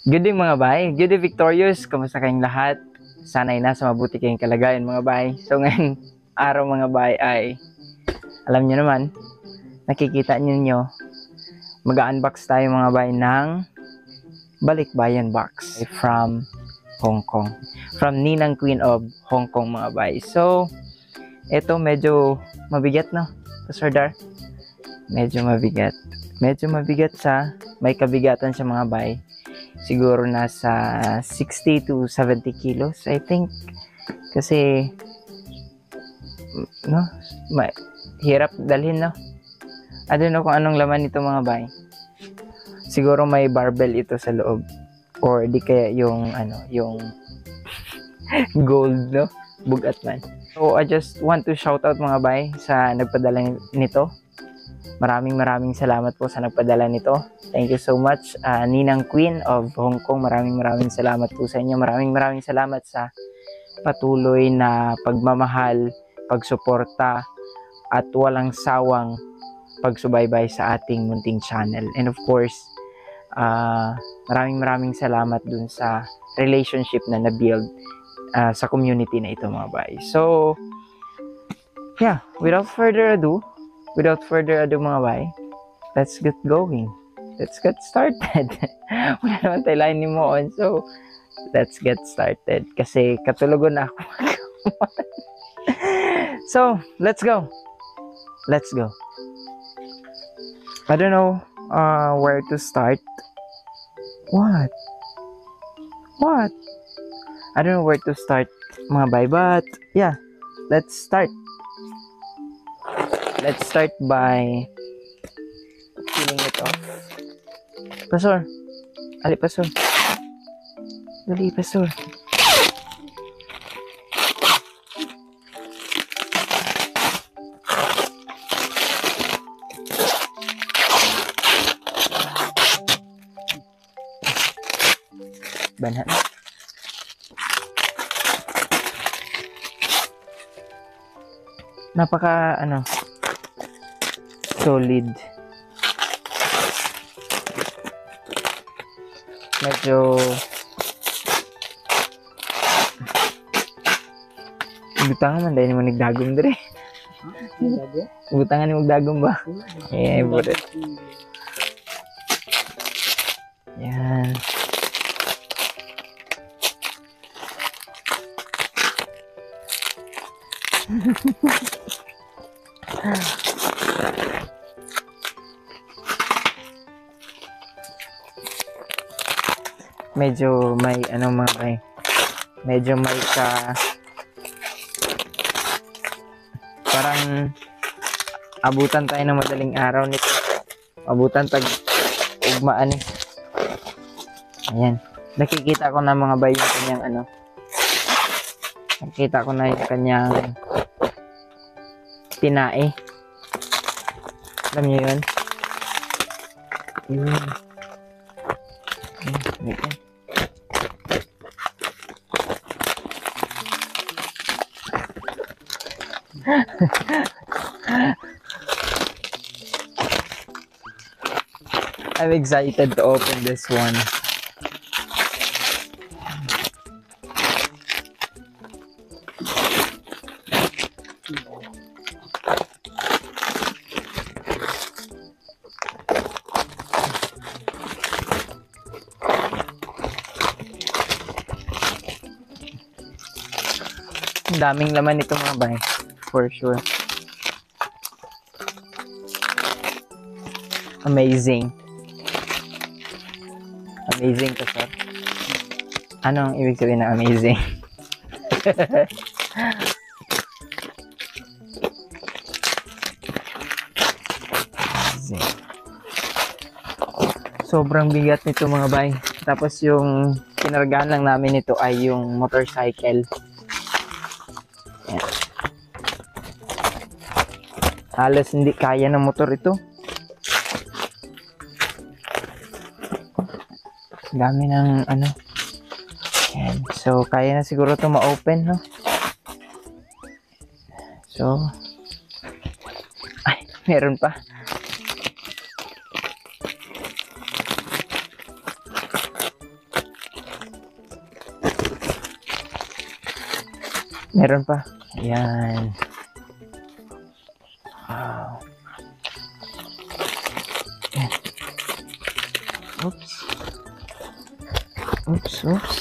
Good day mga bay, good day Victorious, kamusta kayong lahat? Sana ay nasa mabuti kayong kalagayan mga bay. So ngayon araw mga bay ay, alam nyo naman, nakikita nyo, mag-unbox tayo mga bay ng Balikbayan box from Hong Kong. From Ninang Queen of Hong Kong mga bay. So, ito medyo mabigat no, Sir Dar? Medyo mabigat. Medyo mabigat sa, may kabigatan siya mga bay. Siguro nasa 60 to 70 kilos, I think. Kasi, no, hirap dalhin, no? I don't know kung anong laman nito mga bay. Siguro may barbell ito sa loob. Or di kaya yung, yung gold, no? Bugat man. So, I just want to shout out mga bay sa nagpadala nito. Maraming salamat po sa nagpadala nito. Thank you so much, Ninang Queen of Hong Kong. Maraming salamat po sa inyo. Maraming salamat sa patuloy na pagmamahal, pagsuporta, at walang sawang pagsubaybay sa ating munting channel. And of course, maraming salamat dun sa relationship na na-build sa community na ito mga bay. So, yeah, without further ado mga bay, let's get going. Let's get started. Wala naman tayo line ni Moon, so let's get started. Kasi katulugon na ako. So, let's go. I don't know where to start. What? I don't know where to start mga bay, but yeah, let's start. Let's start by peeling it off. Pastor. Ali, Pastor. Dali, Pastor. Banhat. Napaka, solid. Medyo butangan man dahil mo nagdagom dire. Butangan ni magdagom ba? Eh, buret. Yan. Medyo may mga bay. Medyo may parang abutan tayo ng madaling araw nito. Abutan tag ugmaan eh. Ayan. Nakikita ko na mga bay yung kanyang nakikita ko na yung kanyang tinae. Alam niyo yun? Yun. Ayan. I'm excited to open this one. Daming laman nito mga bay, for sure. Amazing to sir. Anong ibig sabihin ng amazing? Amazing. Sobrang bigat nito mga bay. Tapos yung kinargahan lang namin ito ay yung motorcycle. Yan. Halos hindi kaya ng motor ito. Dami ng Yan. So, kaya na siguro ito ma-open, no? So, ay, meron pa. Meron pa. Ayan. Wow. Ayan. Oops. Oops, oops.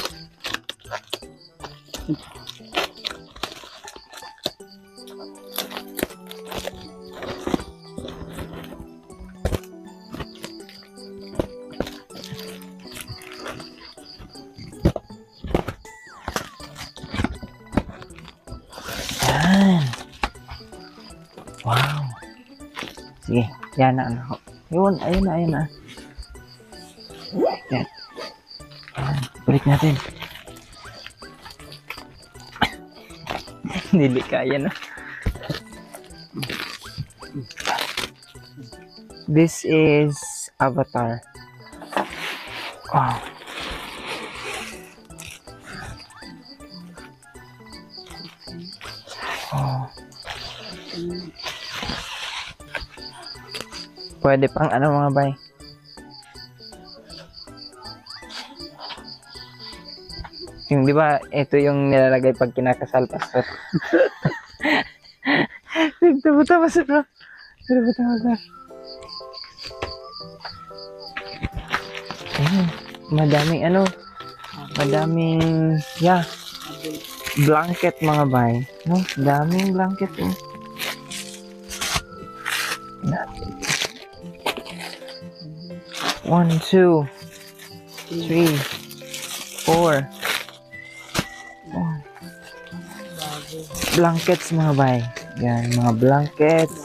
Ayan. Wow. Sige, yan na ano. Yun, ayun na, ayun na. Yan. Ayan, balik natin. Hindi kaya na. This is Avatar. Wow. Oh. Pwede pang ano mga bay? Yung di ba ito yung nilalagay pag kinakasal pastor. Nagtabuta pastor bro. Nagtabuta pastor. Ayun. Madaming ano. Madaming blanket mga bay. No, daming blanket oh. 1, 2, 3, 4. Blankets mga bay. Yan, mga blankets.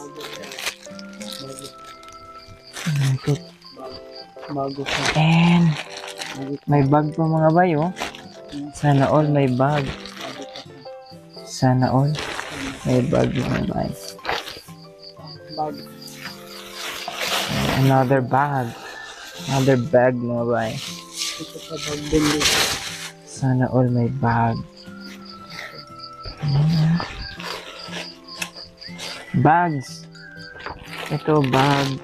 And may bag pa mga bay oh. Sana all may bag. Sana all may bag mga bay. Another bag. Another bag mga bay. Sana all may bag. Bags. Ito bag.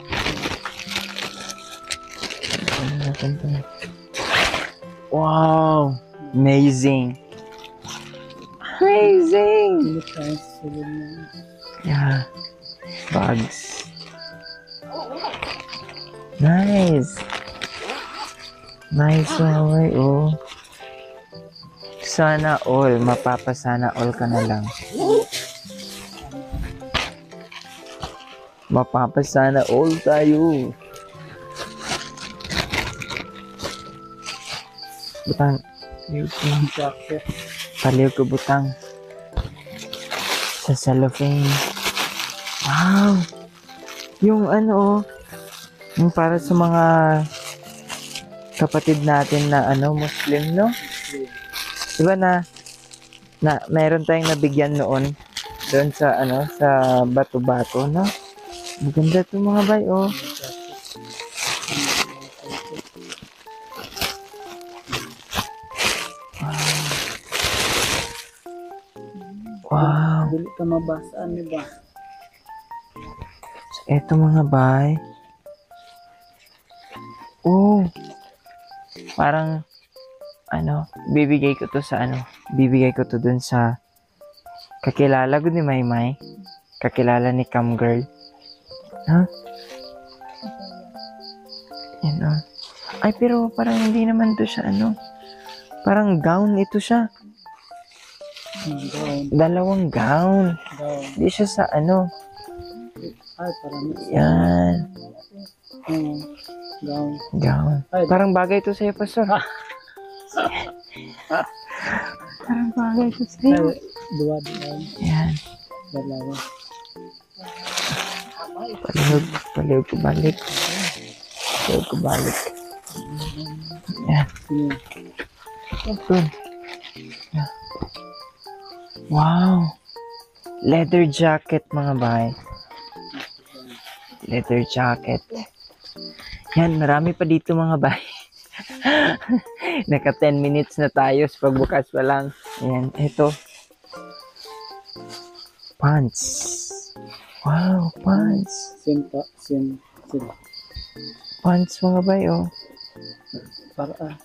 Wow. Amazing. Amazing. Yeah. Bags. Nice. Nice way oh. Sana all. Mapapasana all ka na lang. Mapapasana all tayo. Butang. Paliw ko butang. Sa cellophane. Wow. Yung ano, yung para sa mga kapatid natin na ano, Muslim, no? Diba na mayroon tayong nabigyan noon doon sa ano, sa bato-bato, no? Maganda ito mga bay, oh. Wow. Dili ka mabasaan, di ba? So, eto mga bay. Oh. Parang ano, bibigay ko to sa ano, bibigay ko to dun sa kakilala ko ni Maymay. Kakilala ni Cam Girl. Ha? Yan oh. Ay, pero parang hindi naman to siya ano. Parang gown ito siya. Gown. Dalawang gown. Gown. Hindi siya sa ano. Ay, parang Yan. gown. Gown. Ay, Parang bagay to sa'yo, Pastor. Parang bagay to sa'yo. Dua. Yan. Dalawa. Palihog ko balik. Palihog ko balik. Yan. Ito. Yan. Wow. Leather jacket mga bay. Leather jacket. Yan, marami pa dito mga bay. Naka 10 minutes na tayo sa pagbukas pa lang. Yan, ito. Pants. Wow, pants. Sim. Pants mga bay, oh. Para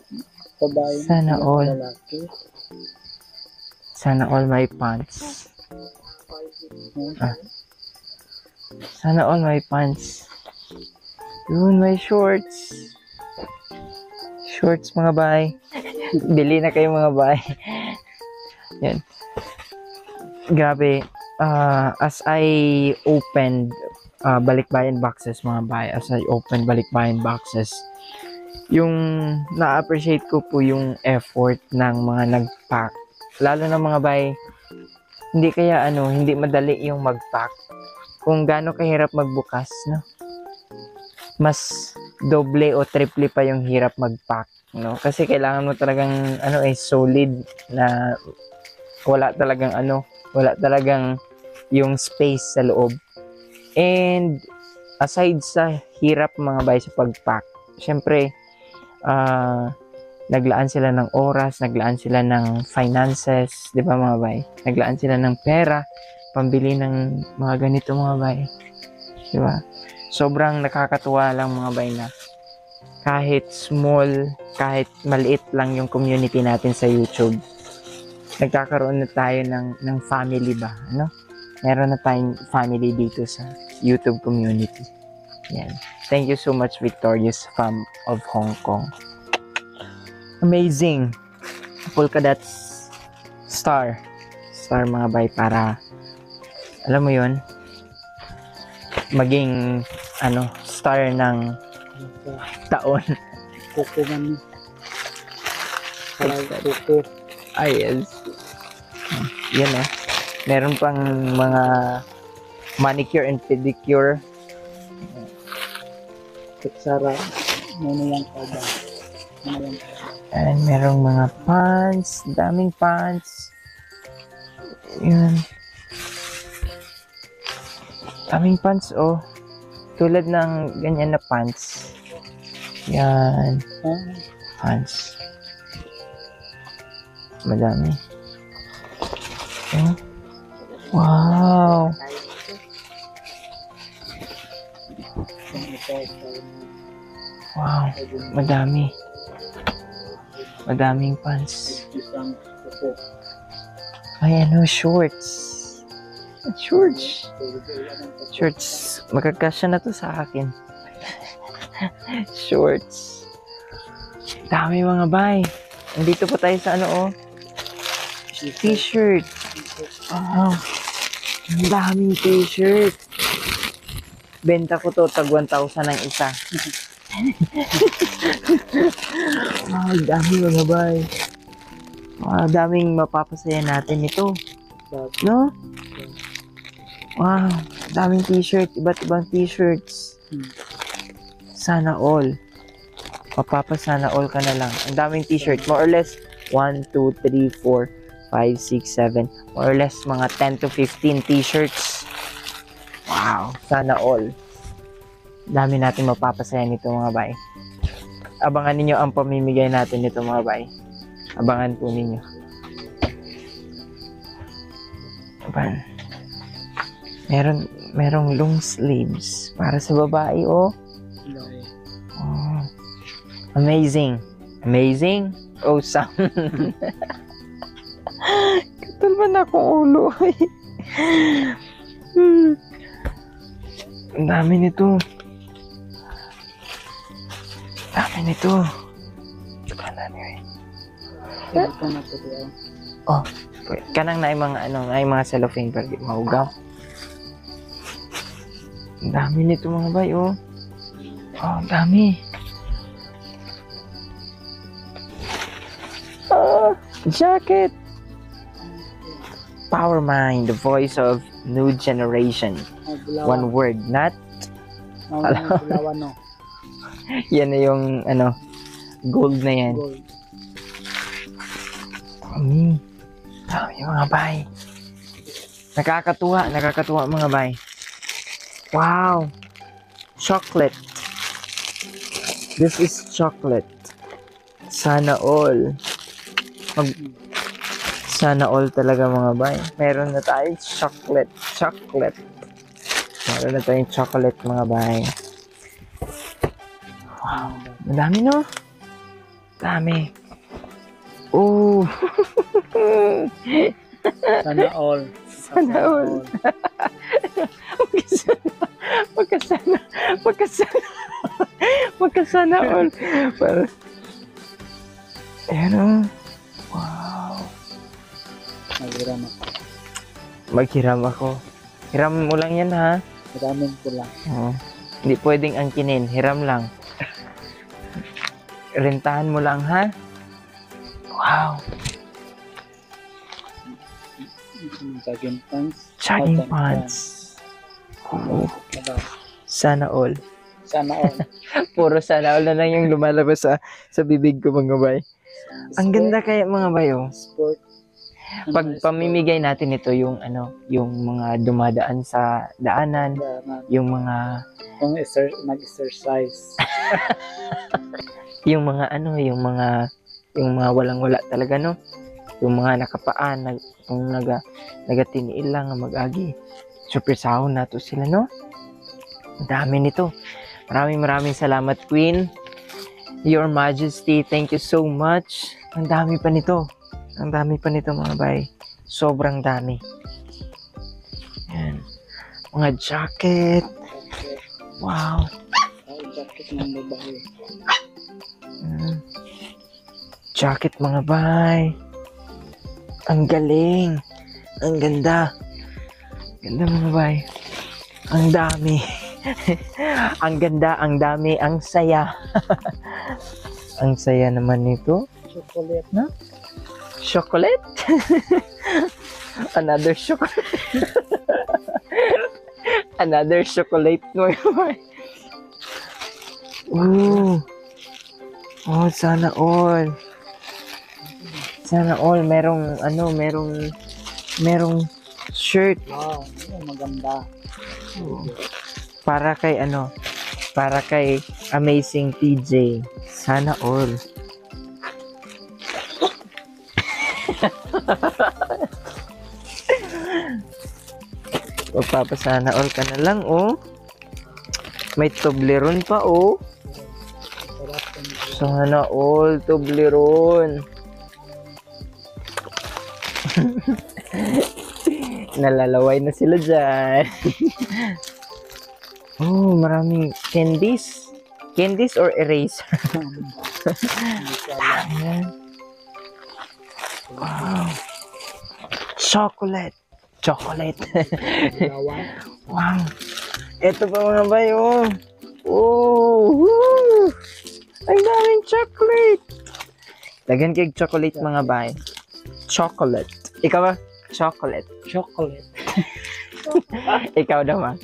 babae. Sana all. Lalaki. Sana all my pants. Sana all my pants. Yun, my shorts. Shorts, mga bay. Bili na kayo, mga bay. Yan. Grabe. As I opened balikbayan boxes, mga bay. As I opened balikbayan boxes, yung na-appreciate ko po yung effort ng mga nag-pack. Lalo na mga bay, hindi madali yung mag-pack. Kung gaano kahirap magbukas, no? Mas doble o triple pa yung hirap mag-pack, no? Kasi kailangan mo talagang solid na wala talagang yung space sa loob. And aside sa hirap, mga bay, sa pag-pack, syempre naglaan sila ng oras, naglaan sila ng finances, di ba, mga bay? Naglaan sila ng pera pambili ng mga ganito, mga bay. Di ba? Sobrang nakakatuwa lang, mga bay, na kahit small, kahit maliit lang yung community natin sa YouTube, nagkakaroon na tayo ng family ba, ano? Meron na tayong family dito sa YouTube community. Yan. Thank you so much, Victorious Fam of Hong Kong. Amazing. Polka dots star, mga bay, para alam mo yun, maging star ng taon. Kuko man. Parang kuko. Ay, yes. Yan meron pang mga manicure and pedicure. Kutsara. Ano lang kada. And merong mga pants, daming pants. Yun. Daming pants, oh. Tulad ng ganyan na pants. Yan. Pants. Madami. Okay. Wow. Wow. Madami. Madaming pants. Ay, shorts. Shorts. Magkakasya na to sa akin. Shorts. Dami, mga bay. Nandito pa tayo sa t-shirt. Wow. Ang daming t-shirt. Benta ko to, tag 1,000 ang isa. Wow, dami, mga bay. Wow, daming mapapasaya natin ito. No? Wow, daming t-shirt, iba't ibang t-shirts. Sana all. Mapapasana all ka na lang. Ang daming t-shirt, more or less 1, 2, 3, 4, 5, 6, 7, more or less mga 10 to 15 t-shirts. Wow, sana all. Dami natin mapapasaya nito, mga bay. Abangan ninyo ang pamimigay natin nito, mga bay. Abangan po ninyo. Aban. Merong long sleeves para sa babae, oh. Oh. Amazing. Awesome. Katal ba na akong ulo? Ang dami nito. Oh, kanang na yung mga cellophane pero di maugaw. Ang dami nito, mga bay, oh. Oh, ang dami. Jacket. Power Mind, the voice of new generation. One word, not. Yan na yung gold na yan. Dami, mga bay. Nakakatuwa, mga bay. Wow, chocolate. This is chocolate. Sana all. Sana all talaga, mga bay. Meron na tayong chocolate. Meron na tayong chocolate, mga bay. Wow, madami, no? Dami. Oh. Sana all. Sana all. Magkasana. Magkasana all. Para, ayan o. Wow. Maghiram ako. Maghiram ako. Hiram mo lang yan ha. Hiramin ko lang. Oo. Hindi pwedeng angkinin. Hiram lang. Rentahan mo lang ha. Wow. Jogging pants. Jogging pants. Oh. Sana all. Sana all. Puro sana all na lang yung lumalabas sa bibig ko mga bay. Ang ganda kaya mga bay oh. Sport. Pag pamimigay natin ito yung yung mga dumadaan sa daanan, yung mga Kung nag-exercise. yung mga yung mga walang-wala talaga no. Yung mga nakapaan, kung nagatiniil lang nga mag-agi. Super sahon na to sila no. Ang dami nito. Maraming salamat Queen. Your Majesty, thank you so much. Ang dami pa nito. Ang dami pa nito mga bay. Sobrang dami. Ayan. Mga jacket. Wow. Jacket ng babae. Jacket mga bay. Ang galing. Ang ganda. Ganda mga bay. Ang dami. Ang ganda, ang dami, ang saya. Ang saya naman nito. Chocolate. Na? Chocolate? Another chocolate. Another chocolate. Ooh. Oh, sana all. Sana all merong shirt. Wow, maganda. Para kay Amazing TJ. Sana all. Magpapasana all ka na lang, oh. May Toblerone pa, oh. Sana all Toblerone. Nalalaway na sila dyan. Oh, maraming candies. Candies or eraser? Wow. Chocolate. Wow. Ito pa mga bayo. Oh. Woo. Ang daming chocolate. Lagyan kay chocolate mga bay. Chocolate. Ikaw ba? Chocolate. Ikaw naman.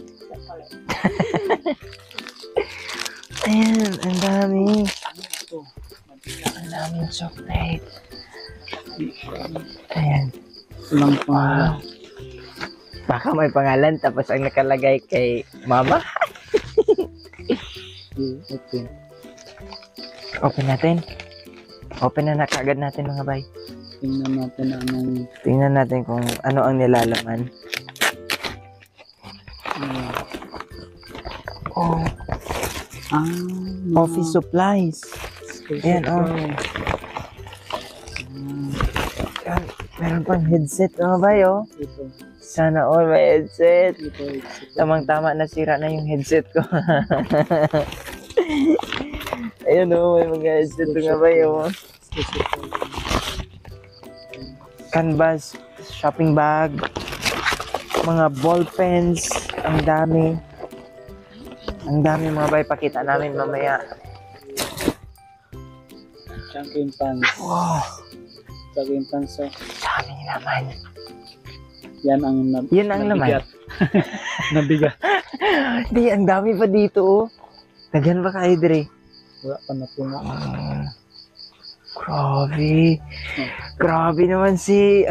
Ayan, ang dami. Ang daming chocolate. Ayan. Walang pangalan. Baka may pangalan tapos ang nakalagay kay mama. Okay. Open natin. Open na kagad natin mga bay. Tingnan Tingnan natin natin kung ano ang nilalaman. Oh. Office supplies. Ayan, oh. Ayan, meron pang headset mga bay, oh. Ito. Sana all may headset. Ito. Tamang-tama, nasira na yung headset ko. Ayun, oh, may mga headset mga bay, oh. Canvas, shopping bag, mga ball pens, ang dami. Ang dami mga bay, pakita namin mamaya. Jogging pants. Wow, Jogging pants. So, dami naman. yan ang laman. Nabigat. Di, ang dami pa dito, oh. Lagyan ba kayo, Dre? Wala pa na po nga. Grabe. Grabe naman si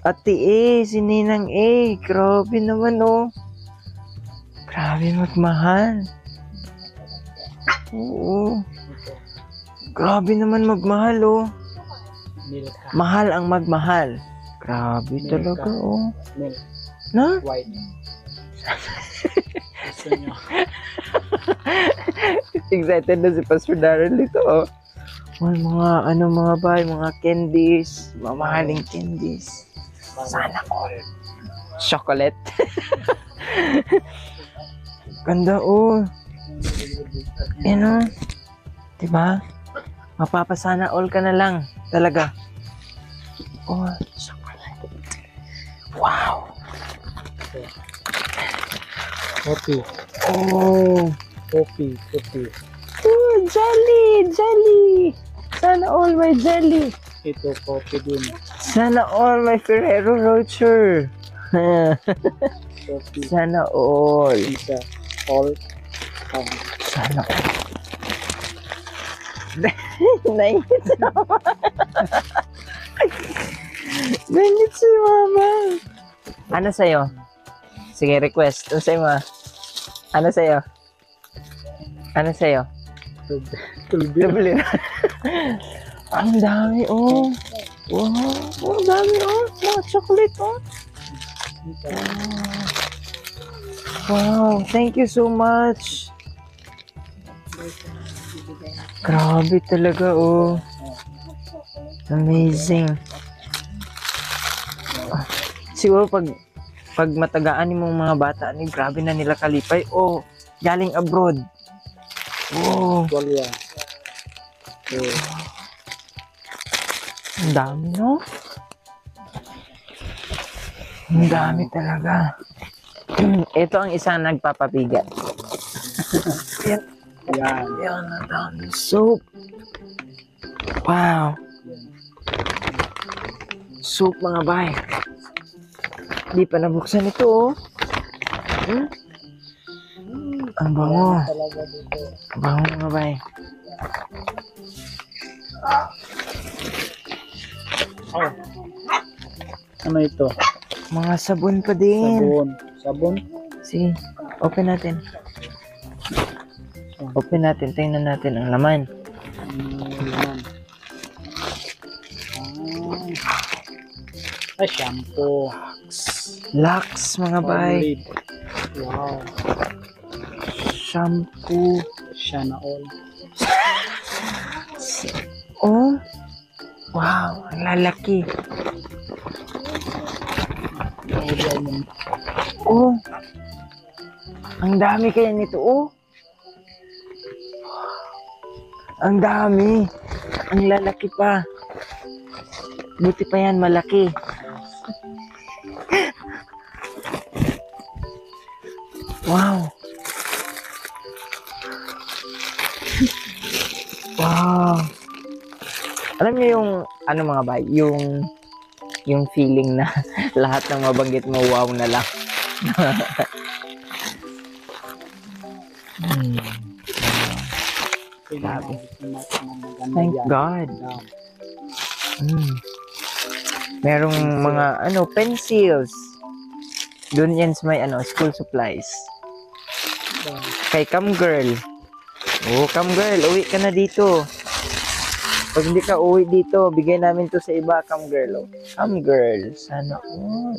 Ate A, si Ninang A. Grabe naman, oh. Grabe magmahal. Oo. Grabe naman magmahal, oh. Milk. Mahal ang magmahal. Grabe Milk. talaga, oh. Milk. Na? White. Gusto nyo. Excited na si Pastor Darrell dito, oh. May mga ano mga bay, mga candies, mamahaling candies. Sana all. Chocolate. Ganda oh. Ano? Diba? Mapapasana all ka na lang. Talaga. Oh, chocolate. Wow. Coffee. Oh. Coffee. Oh, jelly. Jelly. Sana all my jelly. Ito, coffee din. Sana all my Ferrero Rocher. Coffee. Sana all. Isa. All. Sana all. Nainit si mama. Nainit si mama. Ano sa'yo? Sige, request. Ano sa'yo, ma? Ano sa'yo? Ano sa'yo? Tulbir. Ang dami, oh. Wow. Ang dami, oh. Mga chocolate, oh. Wow. Thank you so much. Grabe talaga, oh. Amazing. Siguro pag matagaan yung mga bata, grabe na nila kalipay. Oh, galing abroad. Oh, Tuwalya. ang dami, no? Ang dami talaga. Ito ang isang nagpapabigat. Yan. Yan, ang dami. Soap. Wow. Soap, mga bay. Di pa nabuksan ito, oh. Ang bango. Talaga dito. Ang bango, mga bay. Oh. Ano ito? Mga sabon pa din. Sabon? Sige, open natin. Open natin. Tingnan natin ang laman. Laman. Shampoo. Lux, mga bay. Olive. Wow. Shampoo. Sana all. Oh. Wow, ang lalaki. Oh. Ang dami kaya nito, oh. Ang dami. Ang lalaki pa. Buti pa yan, malaki. Wow. Wow. Alam niyo yung, ano mga bay, yung feeling na lahat ng mabanggit mo, wow na lang. Grabe. Thank God. Merong mga, pencils. Doon yan sa may, school supplies. Kay Cam Girl. Oh, Cam Girl, uwi ka na dito. Pag hindi ka uwi dito, bigay namin to sa iba, Cam Girl. Oh. Cam Girl, sana all.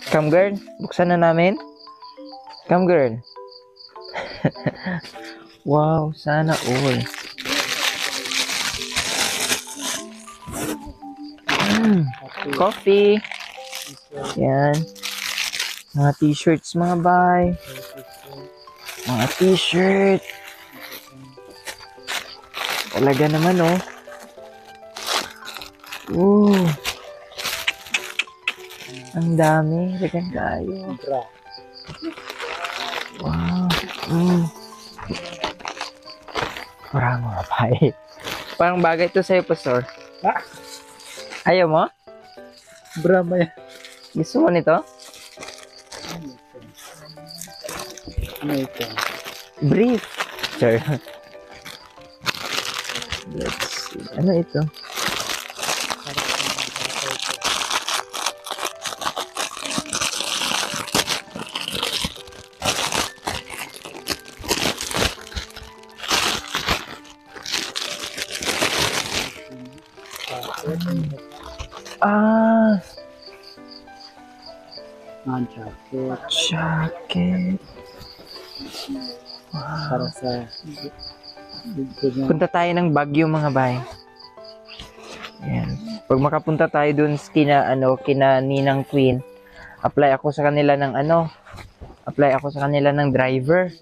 Cam Girl, buksan na namin. Cam Girl. Wow, sana all. Coffee. Yan. Mga t-shirts, mga bay. Mga t-shirt. Talaga naman, oh. Ooh. Ang dami. Lagan tayo. Wow. Parang mga bay. Parang bagay to sa'yo, Pastor. Ayaw mo? Brahma yan. Gusto mo nito? Ano ito? Brief. Sure. Let's see. Ano ito? Jacket. Jacket. Para sa Punta tayo ng Baguio mga bay. Ayan. Pag makapunta tayo dun kina Ninang Queen, apply ako sa kanila ng driver.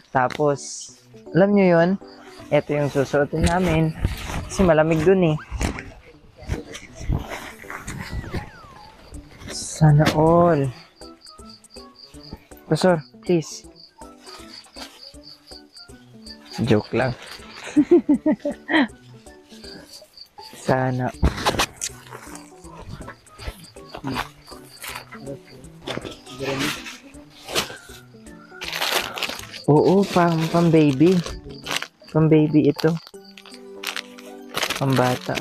Tapos, alam nyo yun, ito yung susuotin namin. Kasi malamig dun eh. Sana all. Pastor, please. Joke lang. Sana. Oo, pang baby. Pang baby ito. Pang bata.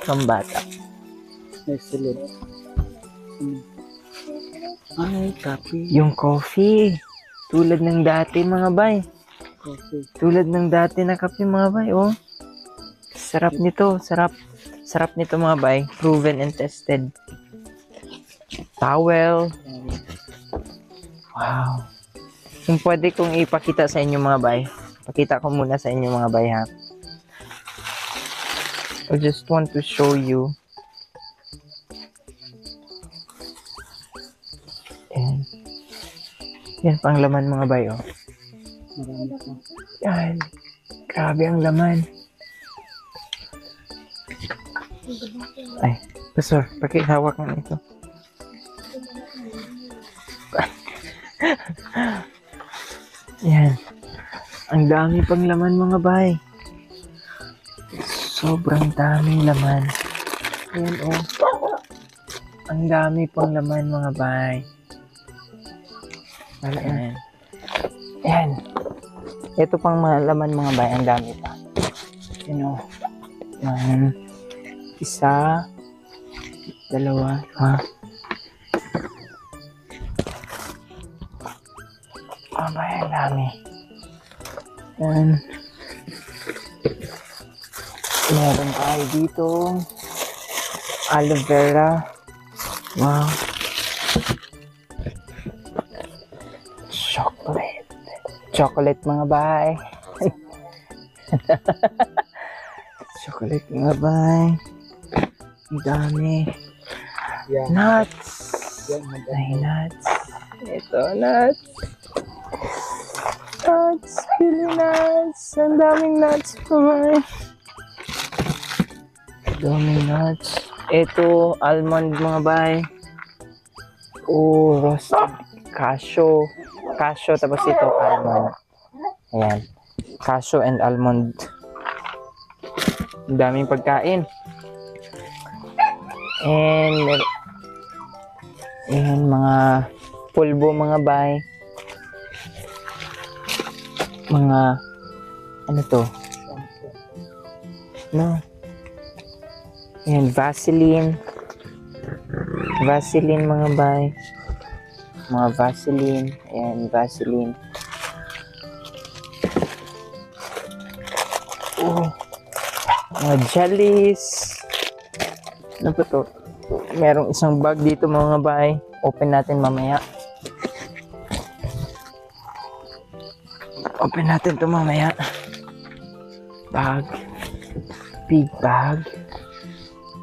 Pang bata. excellent. Ay, copy. Yung coffee. Tulad ng dati mga bay. Coffee. Tulad ng dati na kape mga bay. Oh. Sarap nito. Sarap. Sarap nito mga bay. Proven and tested. Towel. Wow. Kung pwede kong ipakita sa inyo mga bay. Pakita ko muna sa inyo mga bay ha. I just want to show you. Yan. Yan pang laman mga bay oh. Marami pa. Yan. Grabe ang laman. Ay, Pastor, pakihawak nga ito. Yan. Ang dami pang laman mga bay. Sobrang daming laman. Ayan oh. Ang dami pang laman mga bay. Ayan. Ayan. Ito pang mga laman mga bay. Ang dami pa. Ayan oh. Yan. Isa. Dalawa. Ha? Oh bay, ang dami. Yan. Meron tayo dito. Aloe vera. Wow. Chocolate. Chocolate mga bay. Chocolate mga bay. Ang dami. Yan. Nuts. Yan, Ay, nuts. Ito, nuts. Nuts. Pili nuts. Ang daming nuts mga bay. Daming nuts. Ito, almond mga bay. Oh, roasted cashew. Cashew, tapos ito, almond. Ayan. Cashew and almond. Daming pagkain. And, ayan, mga pulbo mga bay. Mga, ano to? No. Ayan, Vaseline. Vaseline mga bay. Mga Vaseline. Ayan, Vaseline. Oh. Mga jellies. Ano ba to? Merong isang bag dito mga bay. Open natin mamaya. Open natin to mamaya. Bag. Big bag.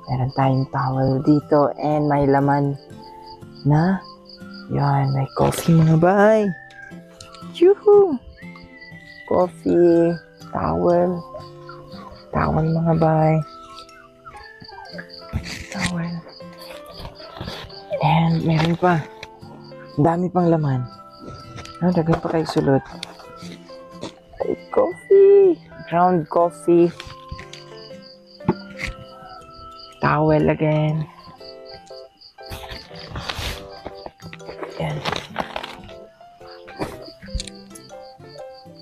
Meron tayong towel dito and may laman na yan, may coffee mga bay. Yuhu! Coffee, towel. Towel mga bay. Towel. And meron pa. Dami pang laman. Dagdag pa kayo sulot. Ay, coffee. Ground coffee. Towel again. Yan.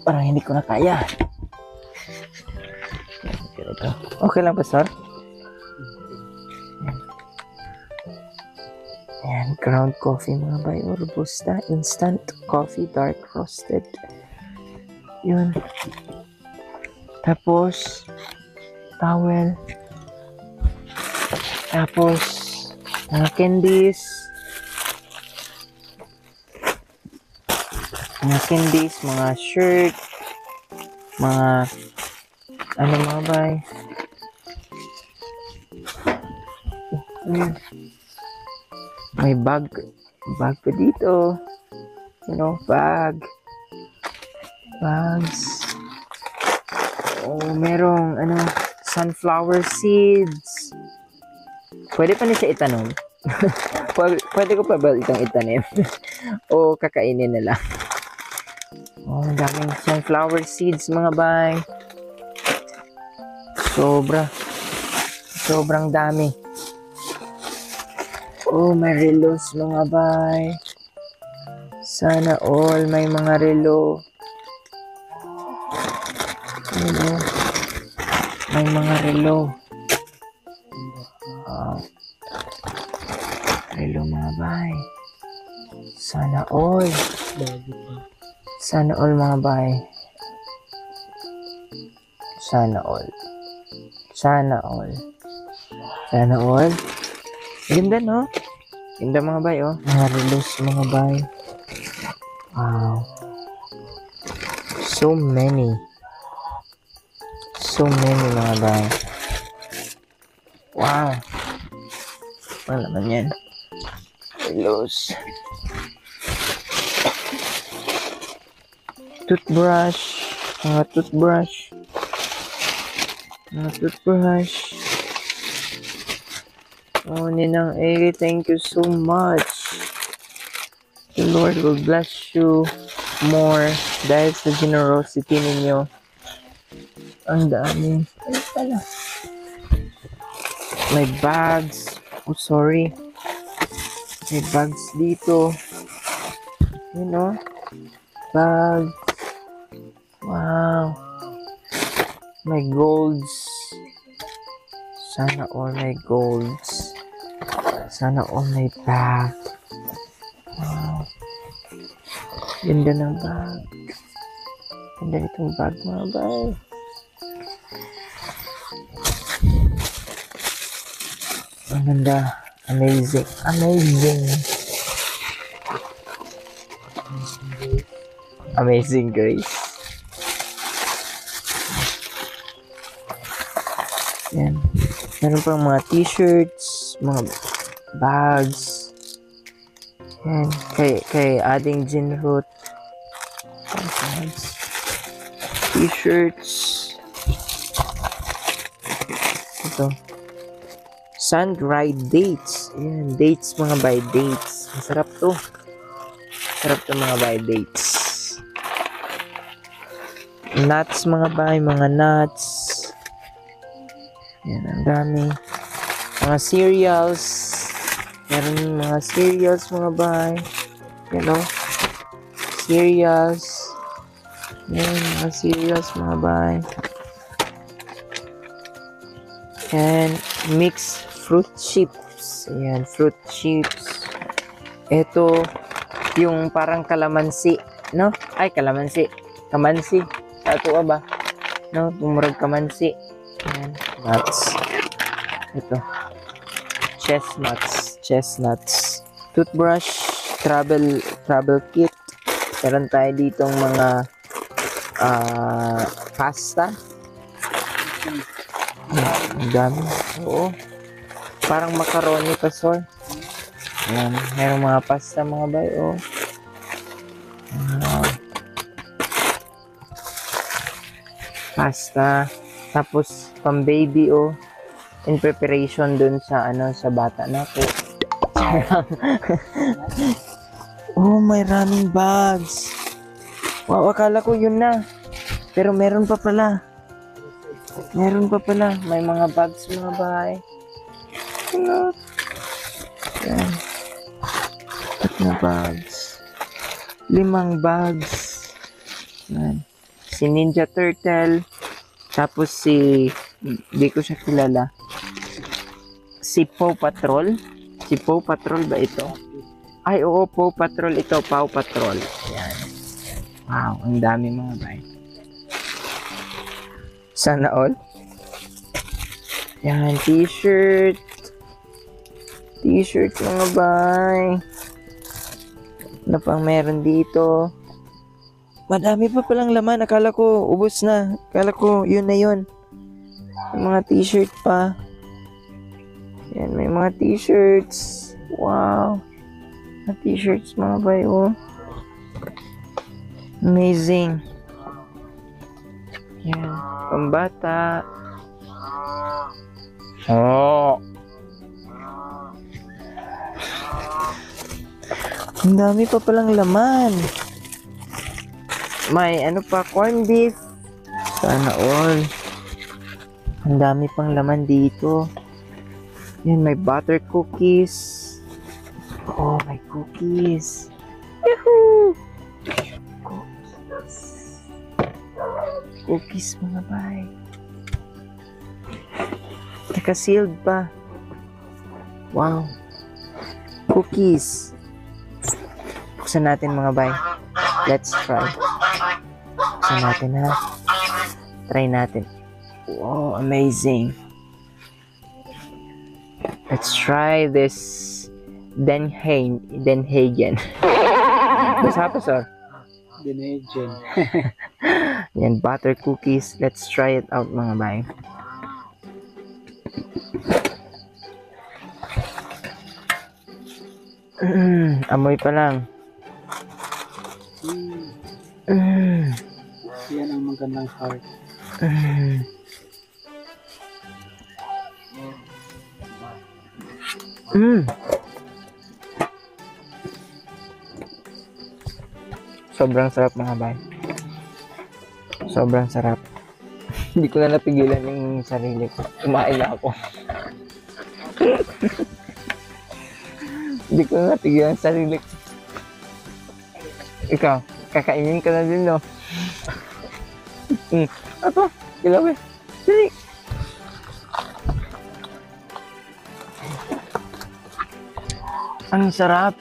Parang hindi ko na kaya. Okay lang, Pastor? Yan. Ground coffee mga bay. Robusta. Instant coffee. Dark roasted. Yun. Tapos, towel. Tapos, candies. Mga candies, mga shirt, mga ano mga bay. May bag pa dito. You know, bags. Oh, merong sunflower seeds. Pwede pa niya siya itanom. Pwede ko pa ba itong itanim? O kakainin na lang. Oh, daming sunflower seeds mga bay. Sobrang dami. Oh, may relos mga bay. Sana all may mga relo. May mga relo. Relo mga bay. Sana all. Sana all mga bay. Sana all. Sana all. Sana all. Ganda no? Ganda mga bay oh. Mga relos mga bay. Wow. So many mga bay. Wow. Ano naman yan? Relos. Toothbrush. Mga toothbrush. Oh, Ninang A, thank you so much. The Lord will bless you more dahil sa generosity ninyo. Ang dami. Ay, pala. May bags. Oh, sorry. May bags dito. You know? Bags. Wow. May golds. Sana all may golds. Sana all may bag. Wow. Ganda ng bag. Ganda nitong bag mga bay. Ang ganda. Amazing. Amazing Grace. Yan. Meron pang mga t-shirts, mga bags. Yan. Kay Ading Jinroot. T-shirts. Ito. Sun-dried dates. Yan. Dates mga by dates. Masarap to. Masarap to mga by dates. Nuts mga by. Mga nuts. Yan, ang dami. Mga cereals. Meron mga cereals mga bay. You know? Cereals. Yan, mga cereals mga bay. And mixed fruit chips. Ayan, fruit chips. Ito, yung parang kalamansi. No? Ay, kalamansi. Kamansi. Ito ba? No? Tumurag kamansi. Ayan. Nuts. Ito. Chestnuts. Toothbrush. Travel kit. Meron tayo ditong mga pasta. Ang dami. Oo. Parang macaroni pa, sir. Ayan. Meron mga pasta mga bay. Oh. Pasta. Tapos pang baby in preparation dun sa sa bata na po. Oh, may running bags. Wow, akala ko yun na. Pero meron pa pala. May mga bags mga bahay. Ano? Yan. 4 na bags. 5 bags. Yan. Si Ninja Turtle. Tapos hindi ko siya kilala. Si Paw Patrol. Si Paw Patrol ba ito? Ay, oo, Paw Patrol ito. Paw Patrol. Ayan. Wow, ang dami mga bay. Sana all. Yan, t-shirt. T-shirt mga bay. Ano pang meron dito? Madami pa palang laman. Akala ko ubos na. Akala ko yun na yun. May mga t-shirt pa. Yan, may mga t-shirts. Wow. Mga t-shirts mga bay, oh. Amazing. Yan, pambata. Oh. Ang dami pa palang laman. May ano pa, corned beef. Sana all. Ang dami pang laman dito. Yan, may butter cookies. Oh, may cookies. Yahoo! Cookies. Cookies, mga bay. Naka-sealed pa. Wow. Cookies. Buksan natin, mga bay. Let's try. Buksan natin, ha. Try natin. Wow, amazing. Let's try this Denhagen. Basta pa, sir. Denhagen. Yan, butter cookies. Let's try it out, mga bay. Amoy pa lang. Yan ang magandang heart. Sobrang sarap, mga bay. Sobrang sarap. Hindi ko na napigilan yung sarili ko. Kumain na ako. Hindi ko na napigilan yung sarili ko. Ikaw, kakainin ka na din, no? Ato, ilaw eh. Dali. Ang sarap.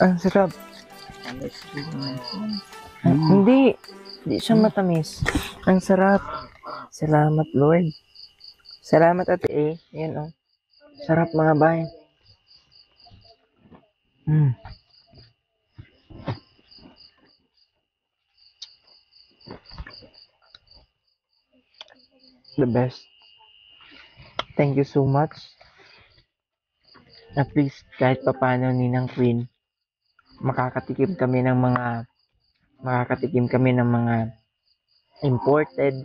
Ang sarap. Hindi. Hindi siya matamis. Ang sarap. Salamat, Lord. Salamat, Ate A. Ayan, oh. Sarap, mga bay. The best. Thank you so much. At least kahit papano, Ninang Queen, makakatikim kami ng mga imported.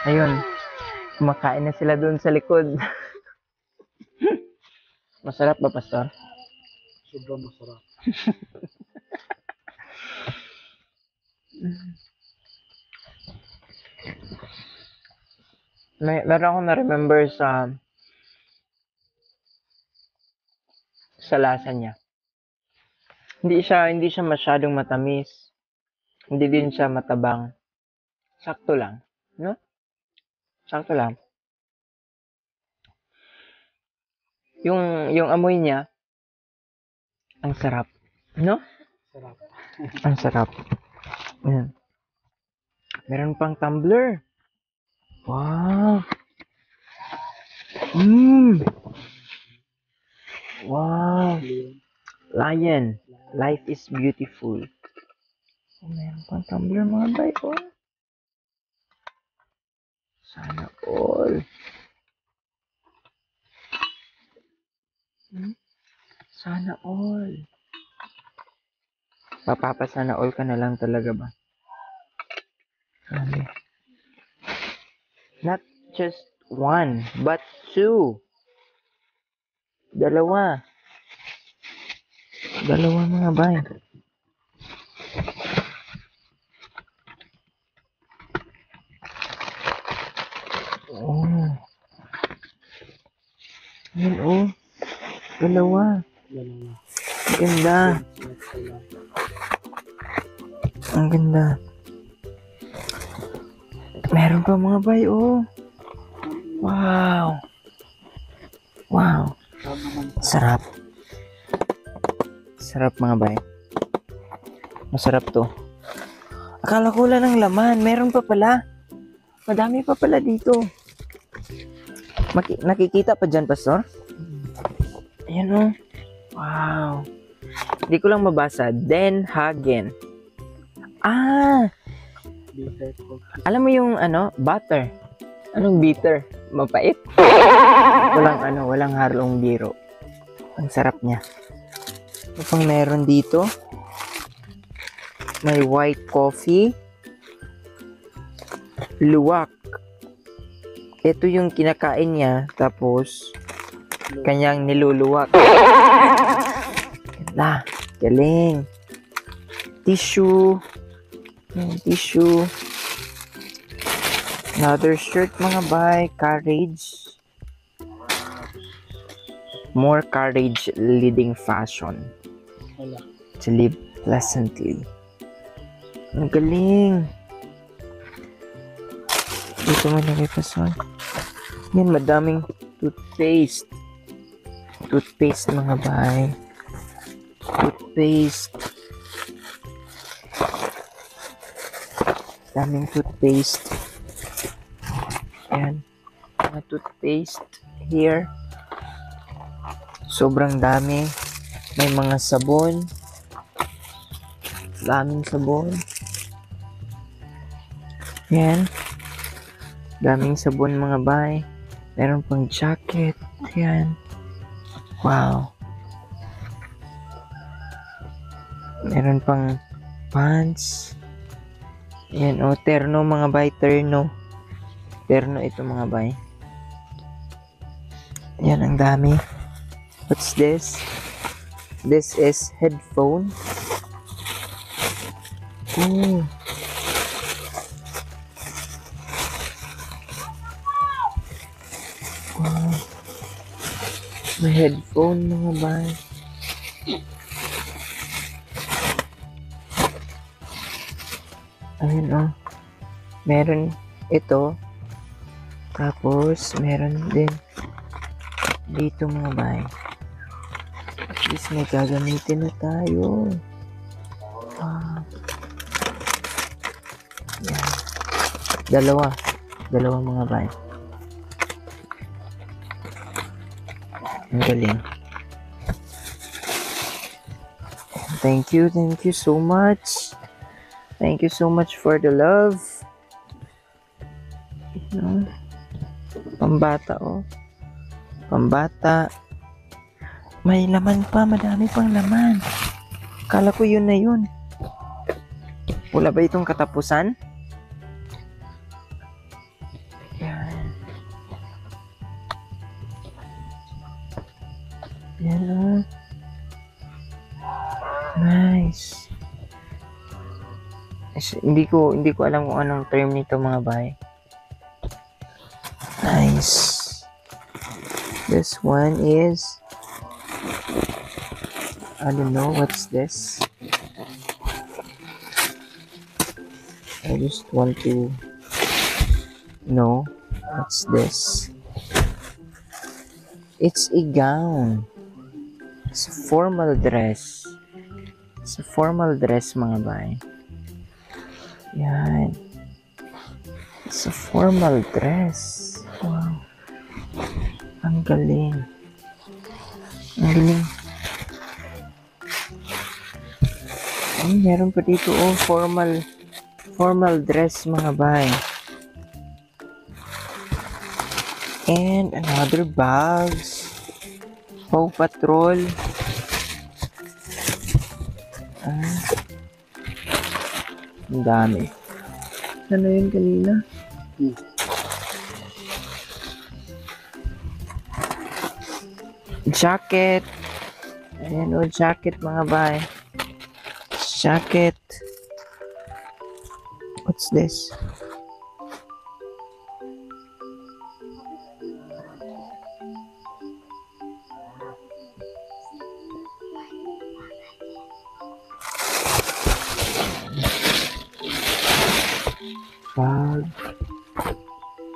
Ayun, kumakain na sila doon sa likod. Masarap ba, Pastor? Sobrang masarap. Meron akong na-remember sa lasa niya. Hindi siya masyadong matamis. Hindi din siya matabang. Sakto lang, no? Sakto lang. Yung amoy niya, ang sarap, no? Sarap. Ang sarap. Ayan. Meron pang tumbler. Wow. Wow. Lion. Life is beautiful. Oh, meron pang tumbler, mga bay. Oh. Sana all. Sana all. Papapasana all ka na lang talaga ba? Sabi. Not just one, but two. Dalawa, mga bay. Oh. Yan, oh. Dalawa. Ganda. Ang ganda. Meron pa, mga bay, oh. Wow. Wow. Sarap. Sarap, mga bay. Masarap to. Akala ko wala ng laman. Meron pa pala. Madami pa pala dito. Nakikita pa dyan, Pastor? Ayan, oh. Wow. Di ko lang mabasa. Den Hagen. Ah! Alam mo yung butter. Anong bitter? Mapait? Walang halong biro. Ang sarap niya. Ano pang meron dito? May white coffee. Luwak. Ito yung kinakain niya, tapos kanyang niluluwak. Ganda. Galing. Tissue. Tissue. Another shirt mga bay. Courage. More courage leading fashion. To live pleasantly. Ang galing. Dito man nakipason. Yan, madaming toothpaste. Toothpaste mga bay. Toothpaste. Daming toothpaste. Ayan. Mga toothpaste here. Sobrang dami. May mga sabon. Daming sabon. Ayan. Daming sabon mga bay. Meron pang jacket. Ayan. Wow. Meron pang pants. Ayan, terno mga bay. Terno. Terno ito mga bay. Ayan, ang dami. What's this? This is headphone. Oh. Wow. May headphone mga bay. Ayun meron ito. Tapos meron din dito mga bay. At least may gagamitin na tayo. Wow. Yan. Dalawa mga bay. Ang galing. Thank you so much. Thank you so much for the love. Pambata Pambata. May laman pa, madami pang laman. Kala ko yun na yun. Wala ba itong katapusan? Yan. Yan nice. Hindi ko alam kung anong term nito mga bay. Nice. This one is, I don't know what's this. I just want to know what's this. It's a gown. It's a formal dress. It's a formal dress mga bay. Yan. It's a formal dress. Wow. Ang galing. Ang galing. Meron pa dito formal dress mga bay. And another bags. Paw Patrol. Ang dami. Ano yun kanina? Jacket. Ayan jacket mga bay. Jacket. What's this?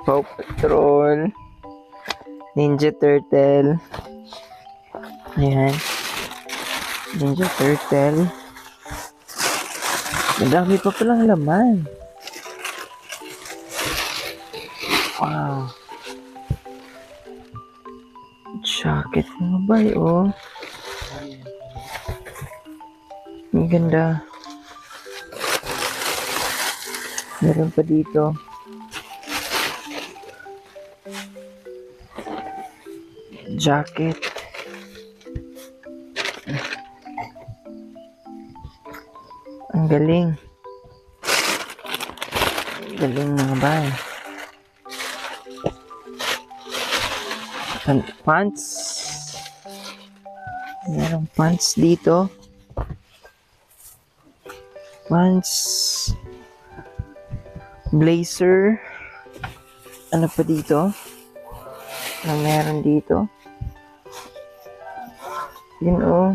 Paw Patrol. Ninja Turtle. Ayan. Ninja Turtle. Madami pa palang laman. Wow. Jacket mga bay, ganda. Meron pa dito. Jacket. Ang galing. Ang galing mga bay. Pants. Merong pants dito. Pants. Blazer. Ano pa dito? Ano meron dito? Yun oh.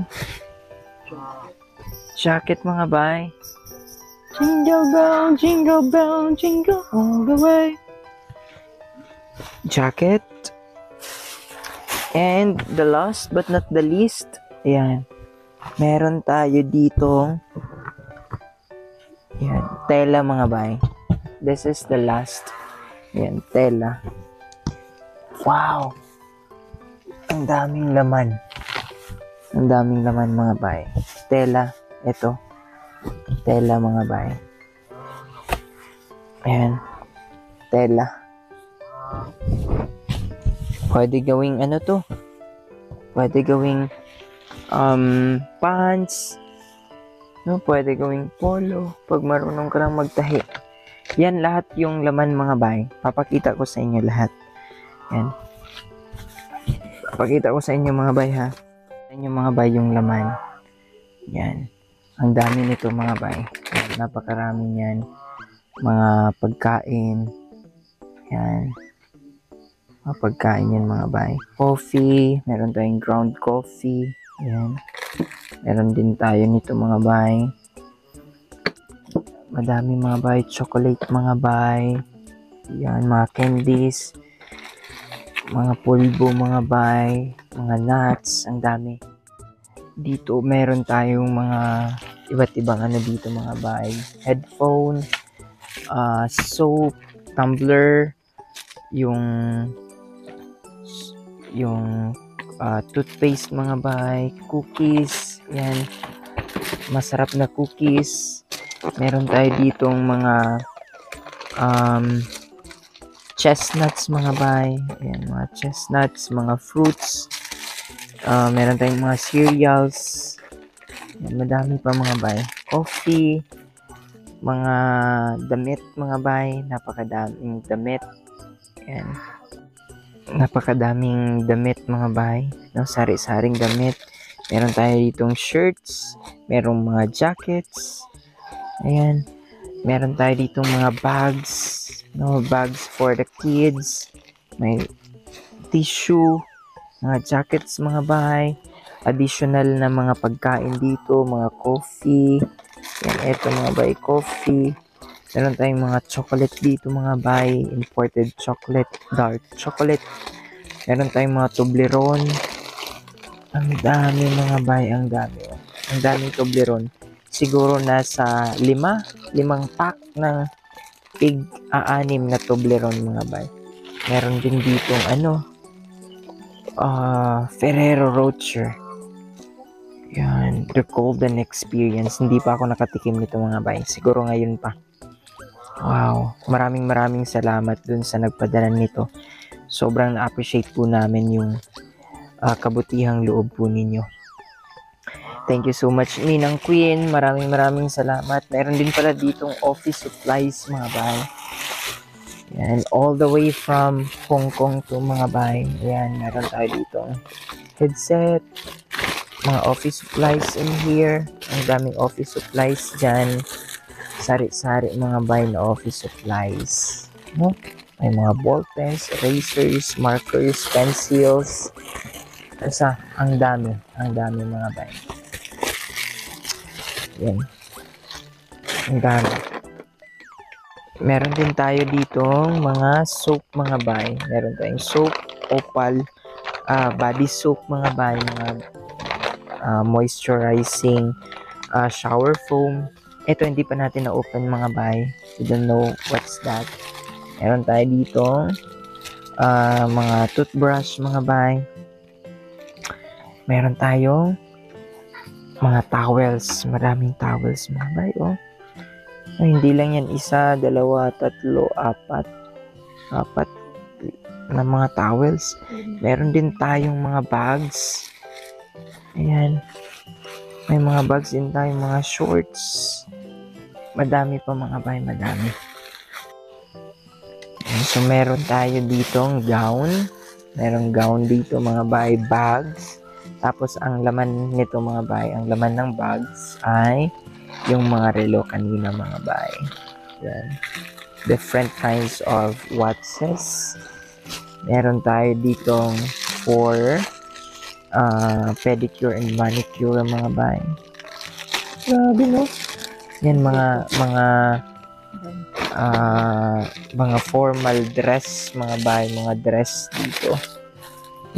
Jacket mga bay. Jingle bell, jingle all the way. Jacket. And the last but not the least, ayan. Meron tayo dito. Ayan, tela mga bay. This is the last. Ayan, tela. Wow! Ang daming laman. Ang daming laman mga bay. Tela. Ito. Tela mga bay. Ayan. Tela. Pwede gawing ano to? Pwede gawing pants. No, pwede gawing polo. Pag marunong ka lang magtahi. Yan lahat yung laman mga bay. Papakita ko sa inyo lahat. Yan. Papakita ko sa inyo mga bay ha. Sa inyo mga bay yung laman. Yan. Ang dami nito mga bay. Yan. Napakarami yan. Mga pagkain. Yan. Mga pagkain yan mga bay. Coffee. Meron tayong ground coffee. Yan. Meron din tayo nito mga bay. Madami mga bay. Chocolate mga bay. Yan. Mga candies. Mga pulbo mga bay. Mga nuts. Ang dami. Dito meron tayong mga iba't ibang ano dito mga bay. Headphone. Soap. Tumbler. Yung toothpaste mga bay, cookies, yan, masarap na cookies. Meron tayo ditong mga chestnuts mga bay, yan, mga chestnuts, mga fruits. Meron tayong mga cereals, yan, madami pa mga bay. Coffee, mga damit mga bay, napakadaming damit. Yan. Napakadaming damit mga bay, no? Sari-saring damit. Meron tayo ditong shirts, merong mga jackets. Ayan. Meron tayo ditong mga bags, no? Bags for the kids. May tissue, mga jackets mga bay. Additional na mga pagkain dito, mga coffee. Yan, eto mga bay, coffee. Meron tayong mga chocolate dito mga bay, imported chocolate, dark chocolate. Meron tayong mga Toblerone. Ang dami mga bay, ang dami. Ang daming Toblerone. Siguro nasa limang pack ng tig-aanim na Toblerone mga bay. Meron din ditong Ferrero Rocher. Yan, the golden experience. Hindi pa ako nakatikim nito mga bay. Siguro ngayon pa. Wow, maraming salamat dun sa nagpadala nito. Sobrang na-appreciate po namin yung kabutihang loob po ninyo. Thank you so much, Ninang Queen. Maraming salamat. Meron din pala ditong office supplies mga bay. Yan, all the way from Hong Kong to mga bay. Yan, meron tayo ditong headset, mga office supplies in here. Ang daming office supplies dyan. Sari-sari mga bay na office supplies. No? May mga ball pens, erasers, markers, pencils. Kasi ang dami mga bay. Yan. Ang dami. Meron din tayo ditong mga soap mga bay. Meron tayong soap, opal, body soap mga bay, mga moisturizing shower foam. Ito hindi pa natin na-open mga bay. We don't know what's that. Meron tayo dito mga toothbrush mga bay. Meron tayong mga towels. Maraming towels mga bay, oh. Ay, hindi lang yan isa, dalawa, tatlo, apat. Apat na mga towels. Meron din tayong mga bags. Ayan. May mga bags din tayong mga shorts. Madami pa mga bay, madami. Ayan, so meron tayo ditong gown. Merong gown dito mga bay, bags. Tapos ang laman nito mga bay, ang laman ng bags ay yung mga relo kanina mga bay. Yan. Different kinds of watches. Meron tayo ditong for pedicure and manicure mga bay. Grabe no? Yan mga formal dress mga bay, mga dress dito.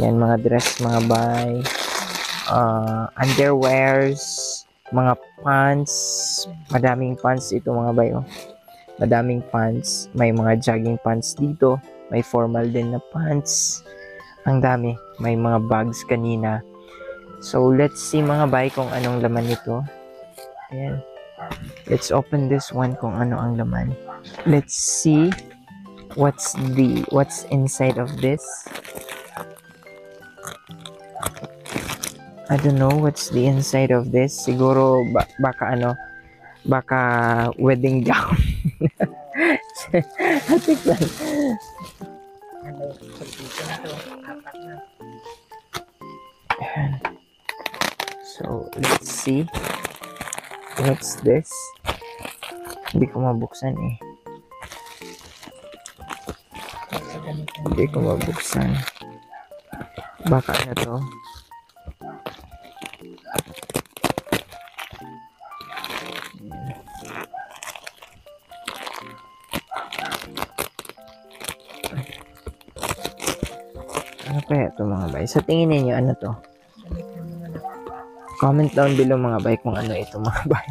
Yan mga dress mga bay. Underwears, mga pants, madaming pants ito mga bay, oh. Madaming pants, may mga jogging pants dito, may formal din na pants. Ang dami, may mga bags kanina. So let's see mga bay kung anong laman nito. Ayan. Let's open this one kung ano ang laman. Let's see what's inside of this. I don't know what's the inside of this. Siguro baka wedding gown. Atik lang. Ayan. So, let's see. What's this? Hindi ko mabuksan eh. Hindi ko mabuksan. Baka na to. Ano kaya ito mga bay? Sa tingin ninyo, ano to? Comment down below mga bay kung ano ito mga bay.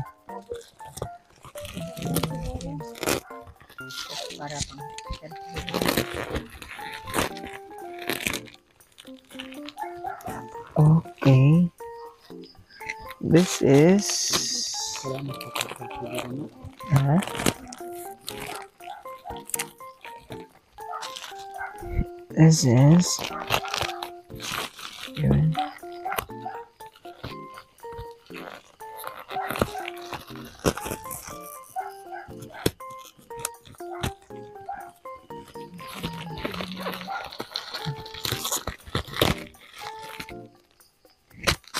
Okay. This is This is yun.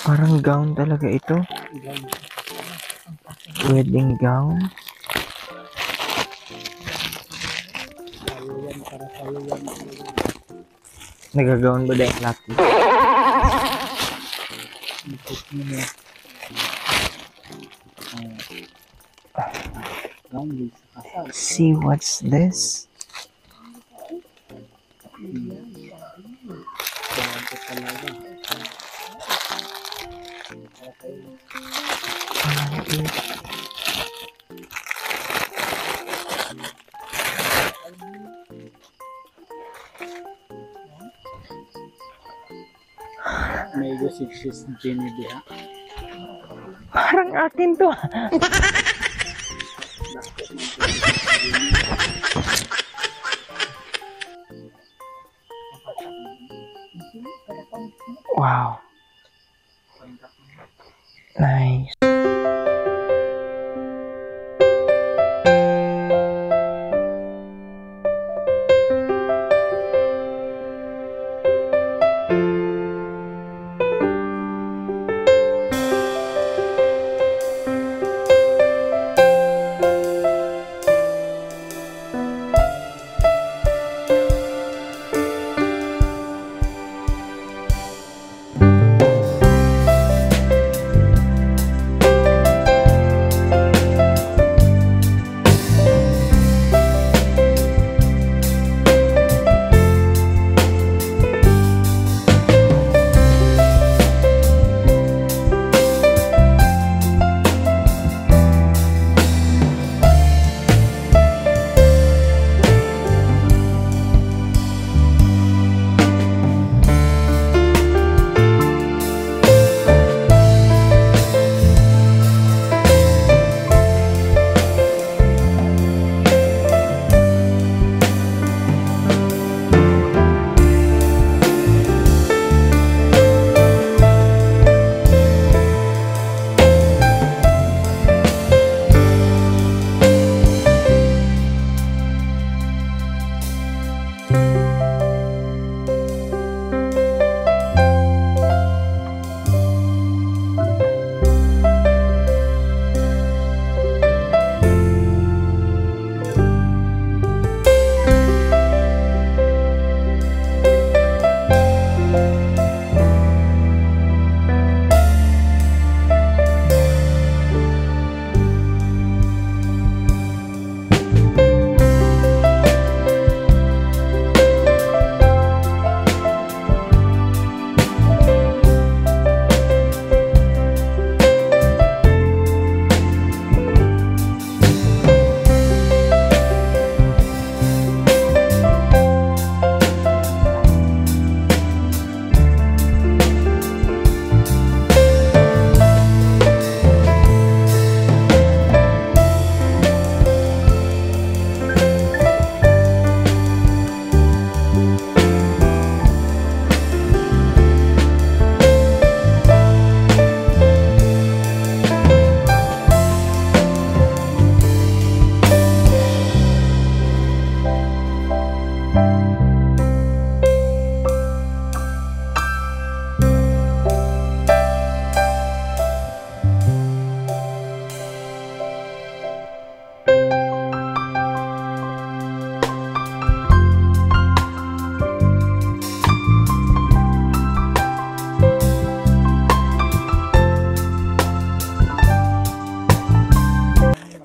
Parang gown talaga ito. Wedding gown. Nagagawin ba dahil laki? See what's this? May gusit-sis Jenny diha. Parang akin to. Wow. Nice.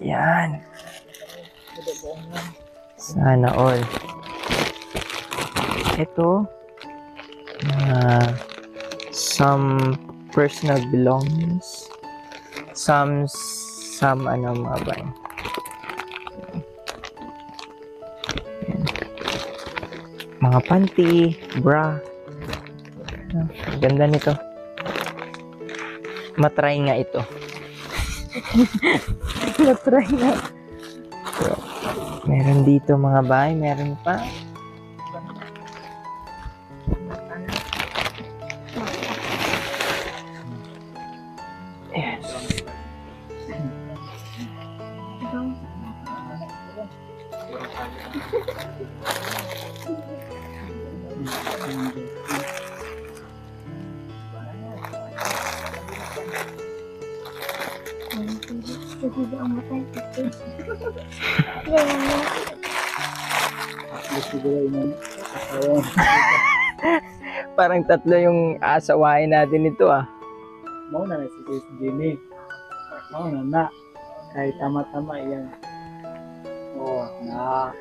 Yan. Sana all. Ito, some personal belongings. Some ano mga bay. Yan. Mga panty, bra. Ganda nito. Matry nga ito. Matry nga. So, meron dito mga bay, meron pa. Yes. Parang tatlo yung asawain natin ito ah. Mau na si Sis Jenny. Mau na. Kahit tama-tama yan. Oh, na.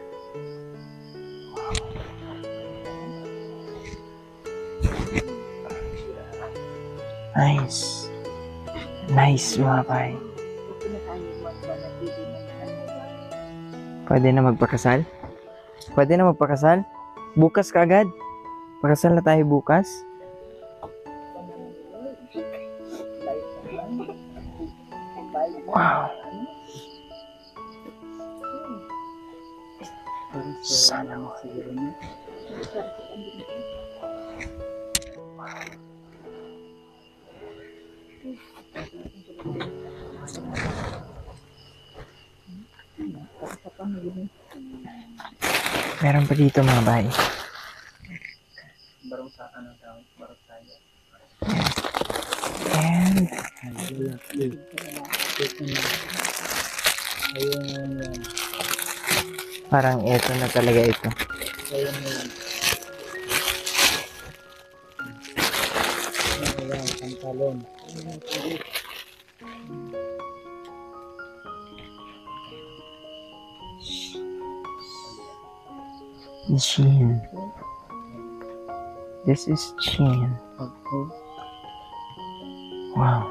Nice. Nice mga bay. Pwede na magpakasal? Pwede na magpakasal? Bukas ka agad? Pakasal na tayo bukas? Wow. Sana mo. Meron pa dito mga bay. Barong sa ano daw, barong tayo. And Ayun yan. parang ito na talaga ito. Ayun yan. Ayan, pantalon. Shein. This is Shein. Okay. Wow.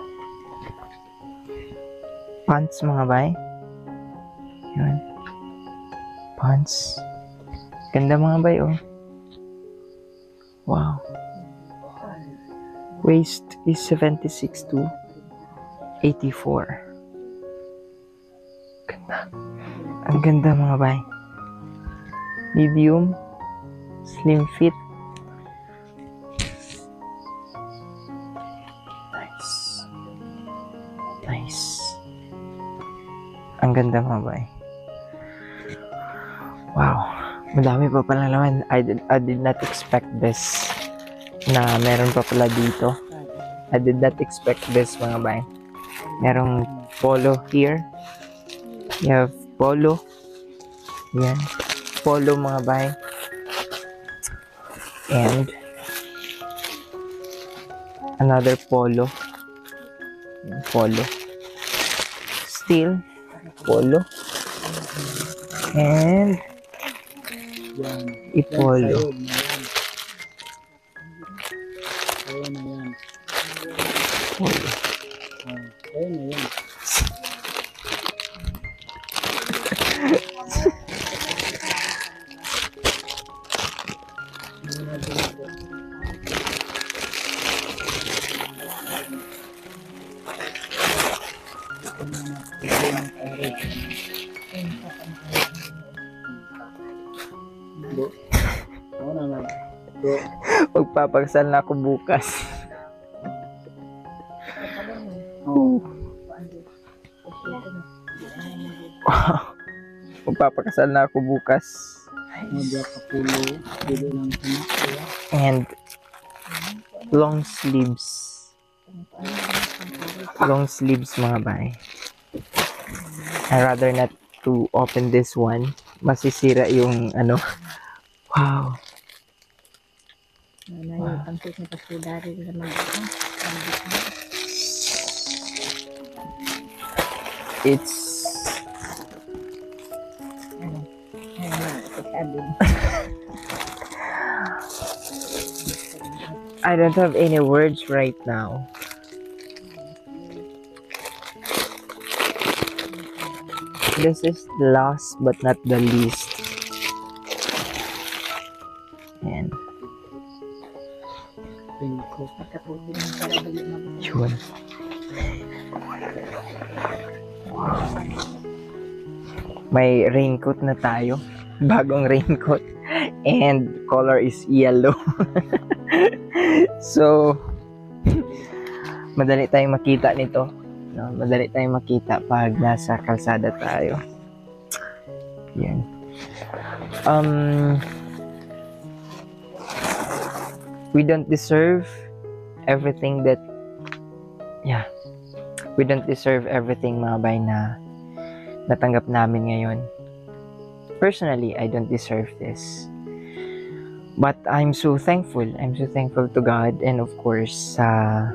Pants mga bay. Yun. Pants. Ganda mga bay oh. Wow. Waist is 76 to 84. Ganda. Ang ganda mga bay. Medium. Slim fit. Nice. Nice. Ang ganda mga bay. Wow. Madami pa pala naman. I did not expect this. Na meron pa pala dito. I did not expect this mga bay. Merong polo here. You have polo. Yan. Polo mga bay. And another polo. Yan, polo. Still polo. And Yan. ipolo. Sayog na yan. Ayun na yan. Polo. Ayun na yan. Oo naman. Magpapakasal na ako bukas. Oo. Magpapakasal na ako bukas. Mga kapulo. Dito lang sana. And long sleeves. Long sleeves mga bay. I rather not to open this one. Masisira yung ano. Wow. It's din. I don't have any words right now. This is the last but not the least. Ayan. Pingko. Pagkaputi ng karabali na mo. Yun. May raincoat na tayo. Bagong raincoat. And color is yellow. So, madali tayong makita nito. No? Madali tayong makita pag nasa kalsada tayo. Yan. We don't deserve everything that, we don't deserve everything, mga bay, na natanggap namin ngayon. Personally, I don't deserve this. But I'm so thankful. I'm so thankful to God and of course sa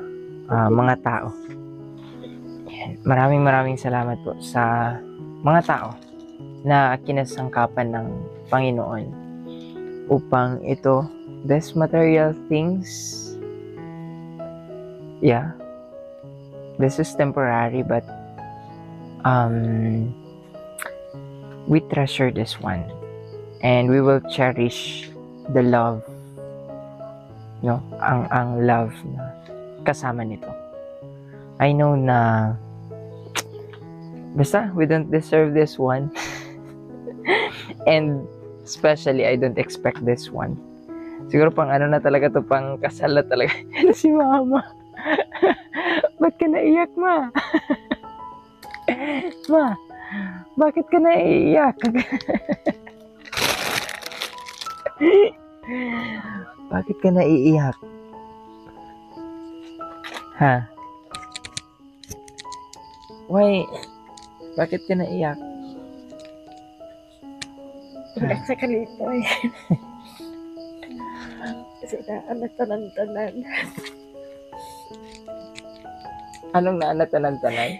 mga tao. Yan. Maraming salamat po sa mga tao na kinasangkapan ng Panginoon upang ito, these material things, this is temporary, but we treasure this one and we will cherish the love, no, ang love na kasama nito. I know na basta we don't deserve this one. And especially I don't expect this one. Siguro pang ano na talaga to, pang kasal na talaga. Si mama. Ba't ka naiyak, ma? Ma, bakit ka naiyak? Bakit ka naiiyak? Ha? Why? Bakit ka naiyak? Iyak sa kalito eh. Kasi naanatan-tanan. Anong naanatan-tanan?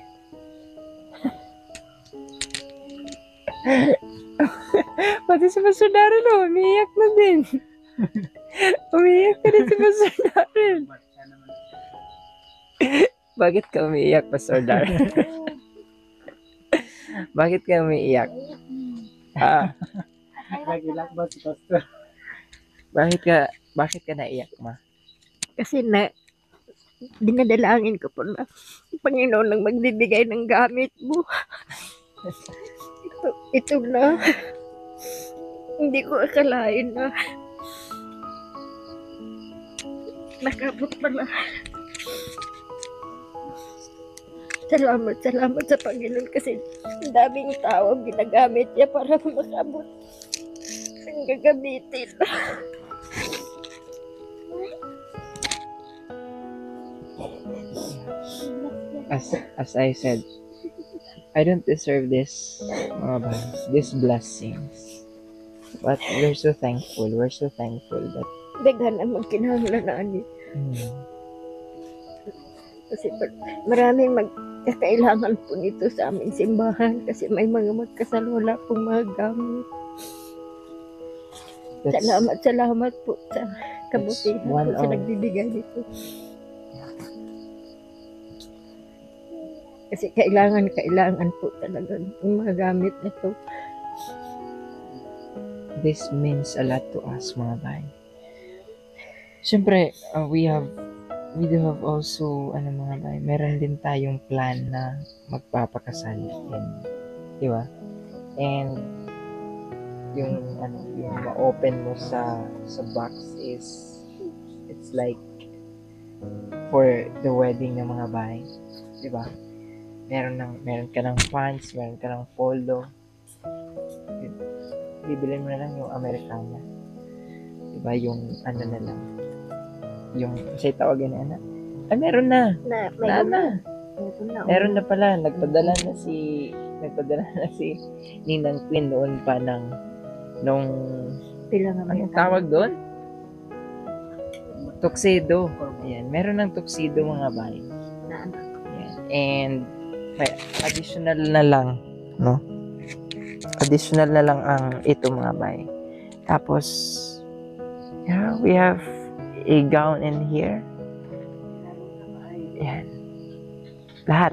Pati si Pastor Darren, umiiyak na din. Umiiyak ka rin si Pastor Darren. Bakit ka umiiyak, Pastor Darren? Bakit ka umiiyak? Nagilak ba si Pastor? Bakit ka naiyak, ma? Kasi dinadalangin ko po na Panginoon lang magbibigay ng gamit mo. Ito na. Hindi ko akalain na nakabot pala. Salamat sa Panginoon kasi ang daming tao ang ginagamit niya para makabot ang gagamitin. As I said, I don't deserve this, mga bay, these blessings. But we're so thankful. We're so thankful that Daghan ang magkinahanglanaan niya. Kasi maraming magkakailangan po nito sa aming simbahan kasi may mga magkasal wala pong mga gamit. Salamat po sa kabutihan po sa nagbibigay nito. Kasi kailangan po talaga ng mga gamit nito. this means a lot to us, mga bay. Siyempre, we do have also, mga bay, meron din tayong plan na magpapakasal. Di ba? And, yung ma-open mo sa box is, it's like, for the wedding ng mga bay. Di ba? Meron ka ng pants, meron ka ng polo. Bibilin mo na lang yung Americana. Diba? Yung na lang. Yung, kasi tawagin na. Ay, meron na. Meron na pala. Nagpadala na si Ninang Queen noon pa nung anong tawag doon? Tuxedo. Ayan. Meron ng tuxedo, mga bay. Ayan. And may additional na lang, no? Additional na lang ang ito, mga bay. Tapos, yeah, we have a gown in here. Yan. Lahat.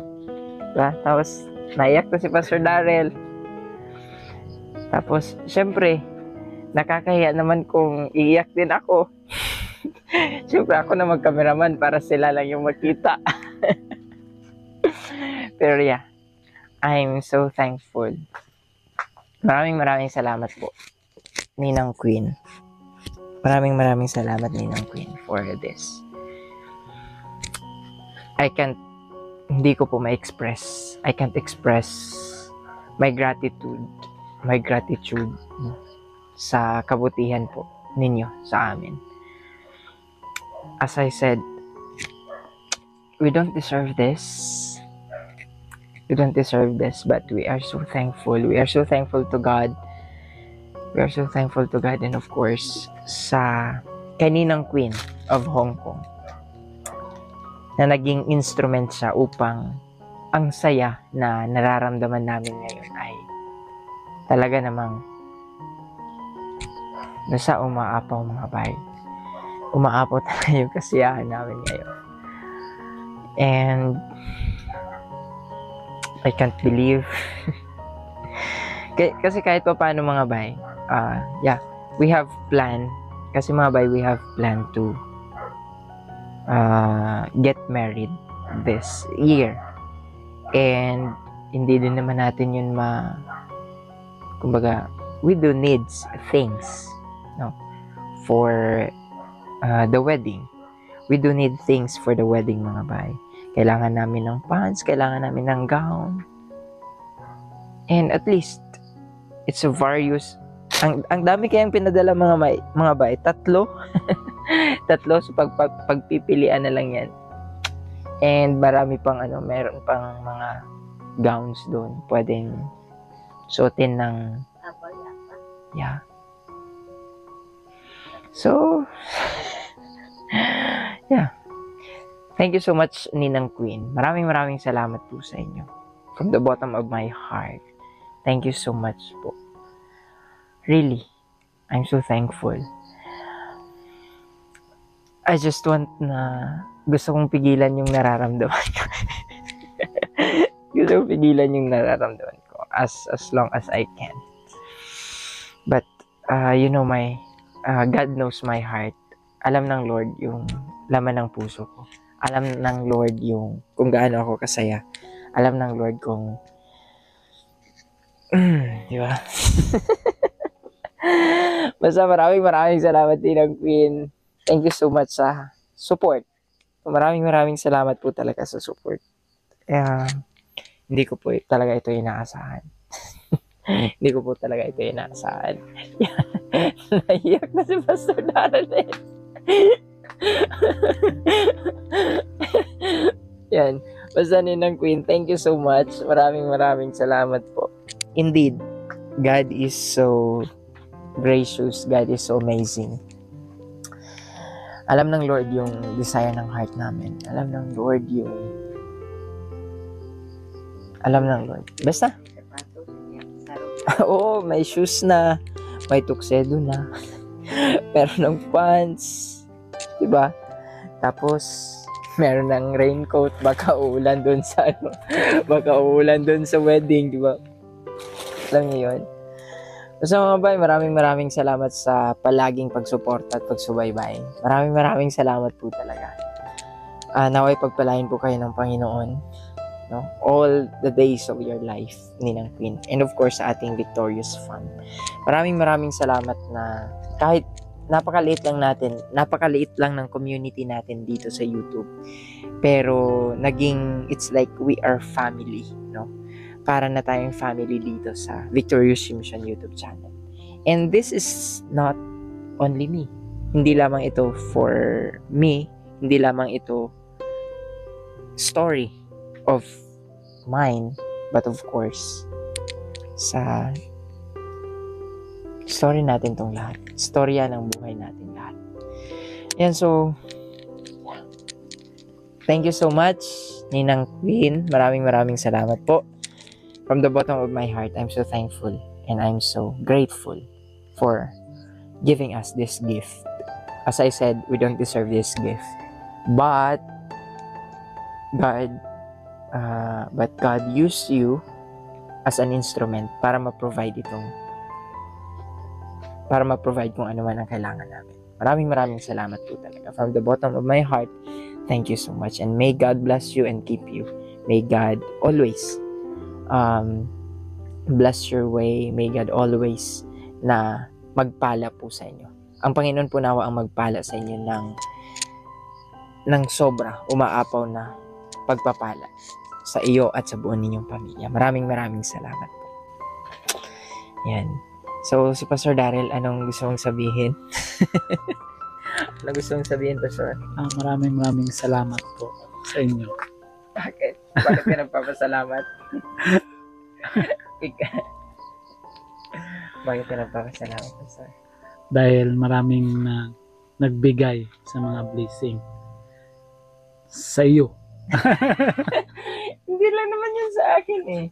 Diba? Tapos, naiyak na si Pastor Darrell. Tapos, syempre, nakakahiya naman kung iiyak din ako. Syempre, ako na mag-cameraman para sila lang yung makita. Pero yeah, I'm so thankful. Maraming salamat po, Ninang Queen. Maraming salamat, Ninang Queen, for this. Hindi ko po ma-express. I can't express my gratitude sa kabutihan po ninyo sa amin. As I said, we don't deserve this. We don't deserve this, but we are so thankful. We are so thankful to God. We are so thankful to God, and of course, sa Ninang Queen of Hong Kong, na naging instrument siya upang ang saya na nararamdaman namin ngayon ay talaga namang nasa umaapaw mga bay. Umaapaw talaga yung kasiyahan namin ngayon. And I can't believe kasi kahit pa paano mga bay, yeah, we have plan, kasi mga bay, we have plan to get married this year. And hindi din naman natin yun kumbaga, we do needs things, no, for the wedding. We do need things for the wedding mga bay. Kailangan namin ng pants, kailangan namin ng gown. And at least, it's a various, ang dami kayang pinadala mga bay, 3. 3, so pagpipilian na lang yan. And marami pang meron pang mga gowns doon. Pwedeng suotin ng, yeah. So, yeah. Thank you so much, Ninang Queen. Maraming salamat po sa inyo. From the bottom of my heart. Thank you so much po. Really, I'm so thankful. I just gusto kong pigilan yung nararamdaman ko. Gusto kong pigilan yung nararamdaman ko as long as I can. But, you know, God knows my heart. Alam ng Lord yung laman ng puso ko. Alam ng Lord kung gaano ako kasaya. Alam ng Lord kung di ba? Basta maraming salamat din ng Queen. Thank you so much sa support. Maraming salamat po talaga sa support. Hindi ko po talaga ito inaasahan. Hindi ko po talaga ito inaasahan. Naiyak na si Pastor Darrell. Yan. Basta Ninang Queen, thank you so much. Maraming salamat po. Indeed, God is so gracious. God is so amazing. Alam ng Lord yung desire ng heart namin. Alam ng Lord. Basta. Oo, may shoes na. May tuxedo na. Meron ng pants. Diba? Tapos, meron ng raincoat. Baka uulan doon sa wedding. Diba? Alam niyo yun? So mga bay, maraming salamat sa palaging pagsuporta at pagsubaybay. Maraming salamat po talaga. Naway pagpalain po kayo ng Panginoon, no? All the days of your life, Ninang Queen. And of course, sa ating Victorious Fund. Maraming salamat na kahit napakaliit lang ng community natin dito sa YouTube. Pero it's like we are family, no? Para na tayong family dito sa Victorious Mission YouTube channel. And this is not only me. Hindi lamang ito for me. Hindi lamang ito story of mine. But of course, sa story natin tong lahat. Storya ng buhay natin lahat. Yan, so thank you so much, Ninang Queen. Maraming salamat po. From the bottom of my heart, I'm so thankful and I'm so grateful for giving us this gift. As I said, we don't deserve this gift. But God used you as an instrument para ma-provide kung ano man ang kailangan namin. Maraming salamat po talaga. From the bottom of my heart, thank you so much. And may God bless you and keep you. May God always bless your way. May God always na magpala po sa inyo. Ang Panginoon po nawa ang magpala sa inyo ng sobra, umaapaw na pagpapala sa iyo at sa buong ninyong pamilya. Maraming salamat po. Yan. So, si Pastor Daryl, anong gusto mong sabihin? Anong gusto mong sabihin, Pastor? Maraming salamat po sa inyo. Bakit? Bakit ka nagpapasalamat? Bakit ka nagpapasalamat, Pastor? Dahil maraming nagbigay sa mga blessing sa iyo. Hindi lang naman yun sa akin eh.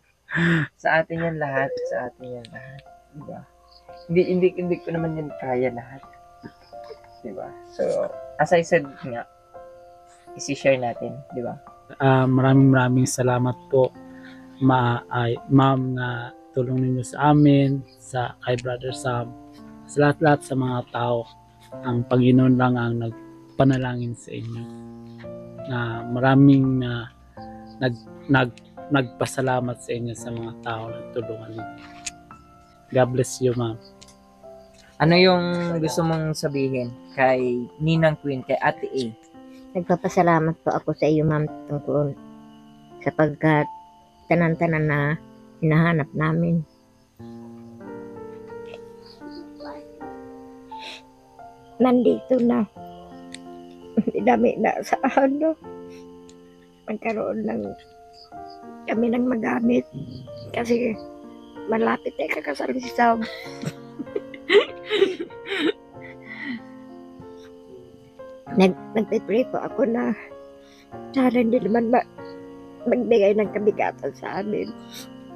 Sa atin yan lahat. Diba? Hindi ko naman yun kaya lahat. Diba? So, as I said nga, isi-share natin. Diba? Maraming salamat po, ma'am, na tulong ninyo sa amin, kay Brother Sam, sa lahat sa mga tao. Ang Panginoon lang ang nagpanalangin sa inyo. Maraming nagpasalamat sa inyo sa mga tao na tulungan ninyo. God bless you, ma'am. Ano yung gusto mong sabihin kay Ninang Queen, kay Ate A? Nagpapasalamat po ako sa iyo, ma'am, tungkol sapagkat tanan-tanan na hinahanap namin. Nandito na. Hindi namin inaasahan, no? Magkaroon kami ng magamit. Kasi malapit na kakasal si Sam. Nagpipray po ako na sana hindi naman magbigay ng kabigatan sa amin.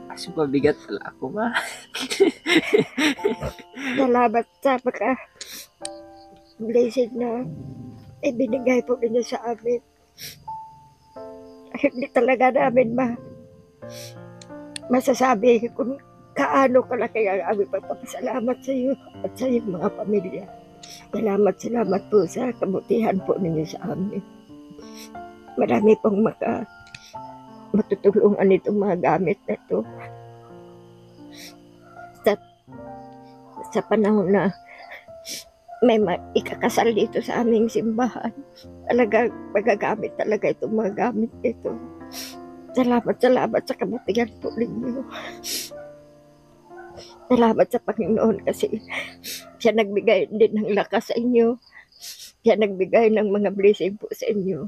Kasi pabigat pala ako ba? Salamat sa blessing na ibinigay po ninyo sa amin. Hindi talaga namin masasabi kung kaano kalaki ang aming pagpapasalamat sa iyo at sa iyong mga pamilya. Salamat po sa kabutihan po ninyo sa amin. Marami pong matutulungan itong mga gamit na ito. Sa panahon na may ikakasal dito sa aming simbahan, talaga magagamit talaga itong mga gamit ito. Salamat sa kabutihan po ninyo. Salamat sa Panginoon kasi siya nagbigay din ng lakas sa inyo. Siya nagbigay ng mga blessing po sa inyo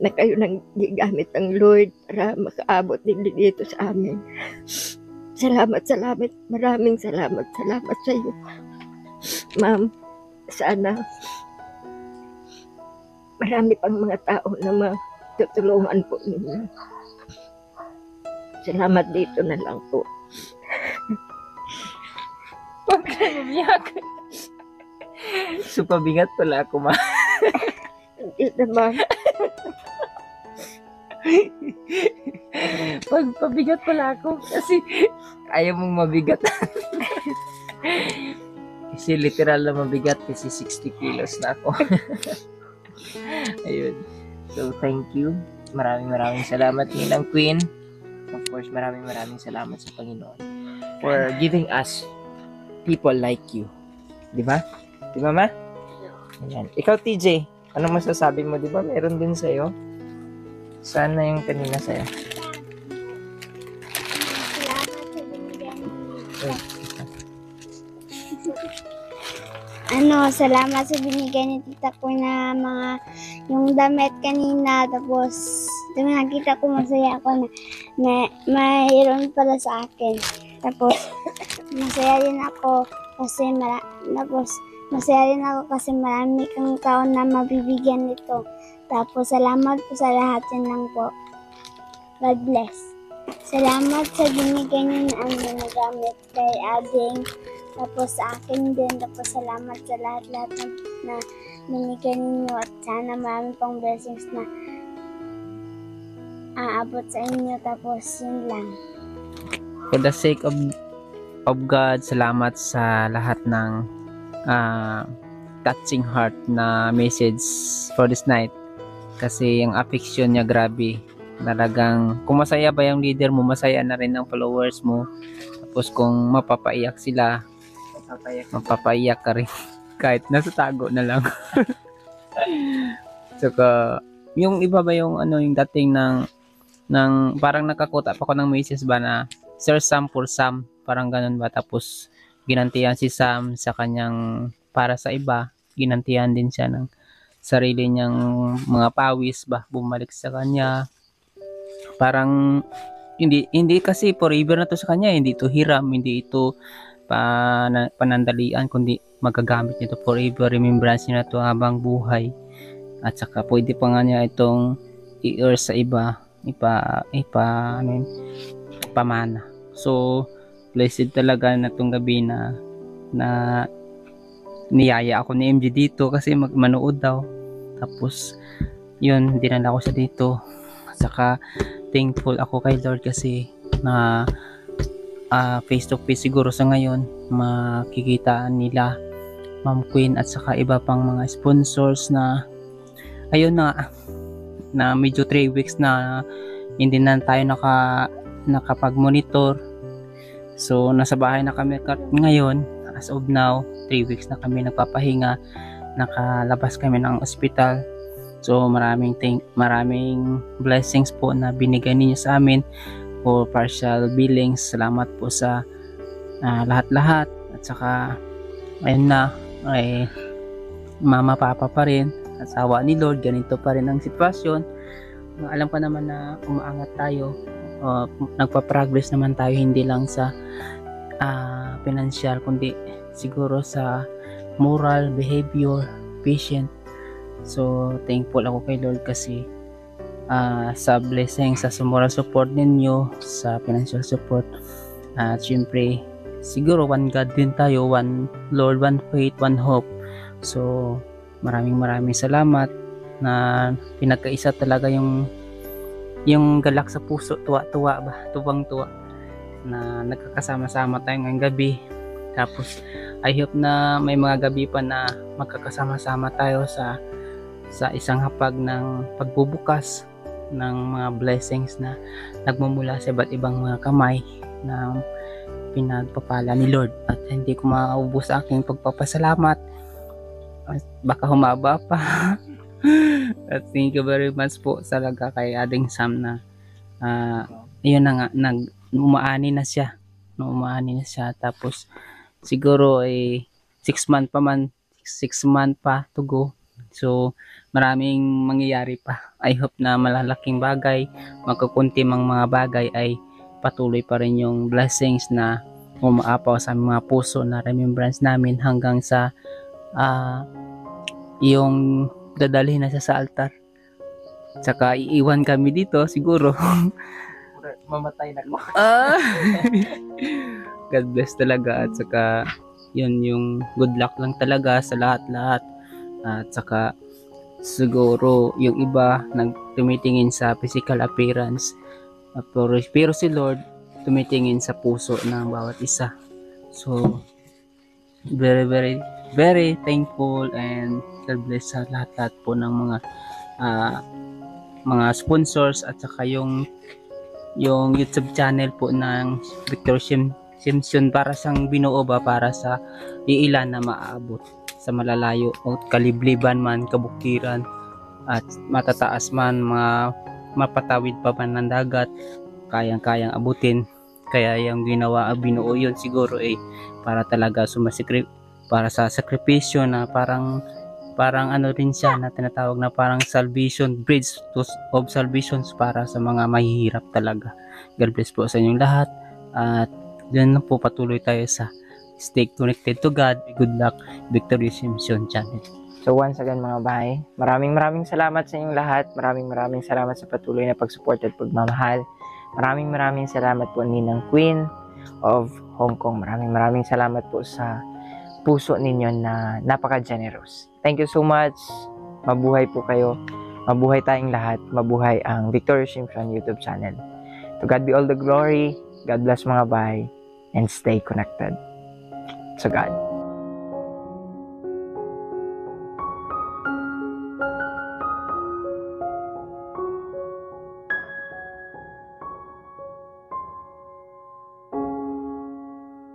na kayo nang gigamit ng Lord para makaabot din dito sa amin. Salamat. Maraming salamat sa iyo. Ma'am, sana marami pang mga tao na matutulungan po ninyo. Salamat dito na lang po. Huwag ka umiyak. So, pabigat pala ako, ma. Hindi naman. Pabigat pala ako kasi ayaw mong mabigat. Kasi literal na mabigat kasi 60 kilos na ako. Ayun. So, thank you. Maraming salamat, Ninang Queen. Of course, maraming salamat sa Panginoon for giving us people like you. Di ba? Di ba, ma? Ayan. Ikaw, TJ, ano masasabi mo? Di ba meron din sa'yo? Saan na yung kanina sa'yo? Salamat sa binigay ni tita ko na yung damit kanina. Tapos, nakita ko masaya ako na mayroon pala sa akin. Tapos, masaya din ako kasi marami kang tao na mabibigyan nito. Tapos, salamat po sa lahat yan lang po. God bless. Salamat sa binigay niyo na gamit kay Ading, Tapos sa akin din, tapos salamat sa lahat-lahat na binigay ninyo at sana marami pang blessings na aabot sa inyo. Tapos yun lang. For the sake of God, salamat sa lahat ng touching heart na message for this night. Kasi yung affection niya, grabe. Talagang, kung masaya ba yung leader mo, masaya na rin ang followers mo. Tapos kung mapapaiyak sila, mapapaiyak ka rin. Kahit nasa tago na lang. Saka, yung iba ba yung yung dating ng parang nakakuta pa ko ng message ba na Sir Sam for Sam, parang ganun ba, tapos ginantihan si Sam sa kanyang para sa iba, ginantihan din siya ng sarili niyang mga pawis ba bumalik sa kanya. Parang hindi kasi forever na to sa kanya, hindi ito hiram, hindi ito panandalian, kundi magagamit nito forever, remembrance niya na to habang buhay. At saka pwede pa nga niya itong i-earn sa iba, ipamana. So blessed talaga na tong gabi na niyaya ako ni MJ dito kasi manood daw. Tapos yun, dinala ko siya dito. Saka thankful ako kay Lord kasi na face to face siguro sa ngayon makikita nila Ma'am Queen at saka iba pang mga sponsors na ayun na medyo 3 weeks na hindi na tayo nakapag-monitor. So nasa bahay na kami ngayon. As of now, 3 weeks na kami nagpapahinga. Nakalabas kami ng ospital. So maraming blessings po na binigay ninyo sa amin for partial billings. Salamat po sa lahat-lahat. At saka ayun na, ay mama papa pa rin. Asawa ni Lord, ganito pa rin ang sitwasyon. Alam pa naman na umaangat tayo. Nagpa-progress naman tayo, hindi lang sa financial, kundi siguro sa moral, behavior, patient. So thankful ako kay Lord kasi sa blessing, sa moral support ninyo, sa financial support, at syempre siguro one God din tayo, one Lord, one faith, one hope. So maraming salamat na pinagkaisa talaga yung galak sa puso, tuwang-tuwa na nagkakasama-sama tayo ngayong gabi. Tapos I hope na may mga gabi pa na magkakasama-sama tayo sa isang hapag ng pagbubukas ng mga blessings na nagmumula sa iba't ibang mga kamay na pinagpapala ni Lord. At hindi ko maubos aking pagpapasalamat. Baka humaba pa. At thank you very much po talaga kay Ading Sam na yun na nga, umaani na siya. Tapos siguro 6 month pa to go. So maraming mangyayari pa. I hope na malalaking bagay, magkukunti mang mga bagay ay patuloy pa rin yung blessings na umaapaw sa mga puso na remembrance namin hanggang sa yung dadalhin na siya sa altar. Tsaka iiwan kami dito siguro. Mamatay na ko. God bless talaga. At saka yun yung good luck lang talaga sa lahat-lahat. At saka siguro yung iba tumitingin sa physical appearance, pero si Lord tumitingin sa puso ng bawat isa. So very thankful and God bless sa lahat po ng mga sponsors at saka yung YouTube channel po ng Victor Simpson, para siyang binuo ba para sa iilan na maaabot sa malalayo o kalibliban man, kabukiran at matataas man, mapatawid pa man ng dagat, kayang abutin. Kaya yung binuo yun siguro para talaga para sa sakripisyo na parang rin siya na tinatawag na parang salvation, bridge of salvations para sa mga mahihirap talaga. God bless po sa inyong lahat at dyan po patuloy tayo sa stay connected to God. Good luck, Victor Simpson channel. So once again mga bahay, maraming salamat sa inyong lahat. Maraming salamat sa patuloy na pag-support at pagmamahal. Maraming salamat po Ninang Queen, of Hong Kong. Maraming salamat po sa puso ninyo na napaka-generous. Thank you so much. Mabuhay po kayo. Mabuhay tayong lahat. Mabuhay ang Victoria Simpson YouTube channel. To God be all the glory. God bless mga bay. And stay connected to God.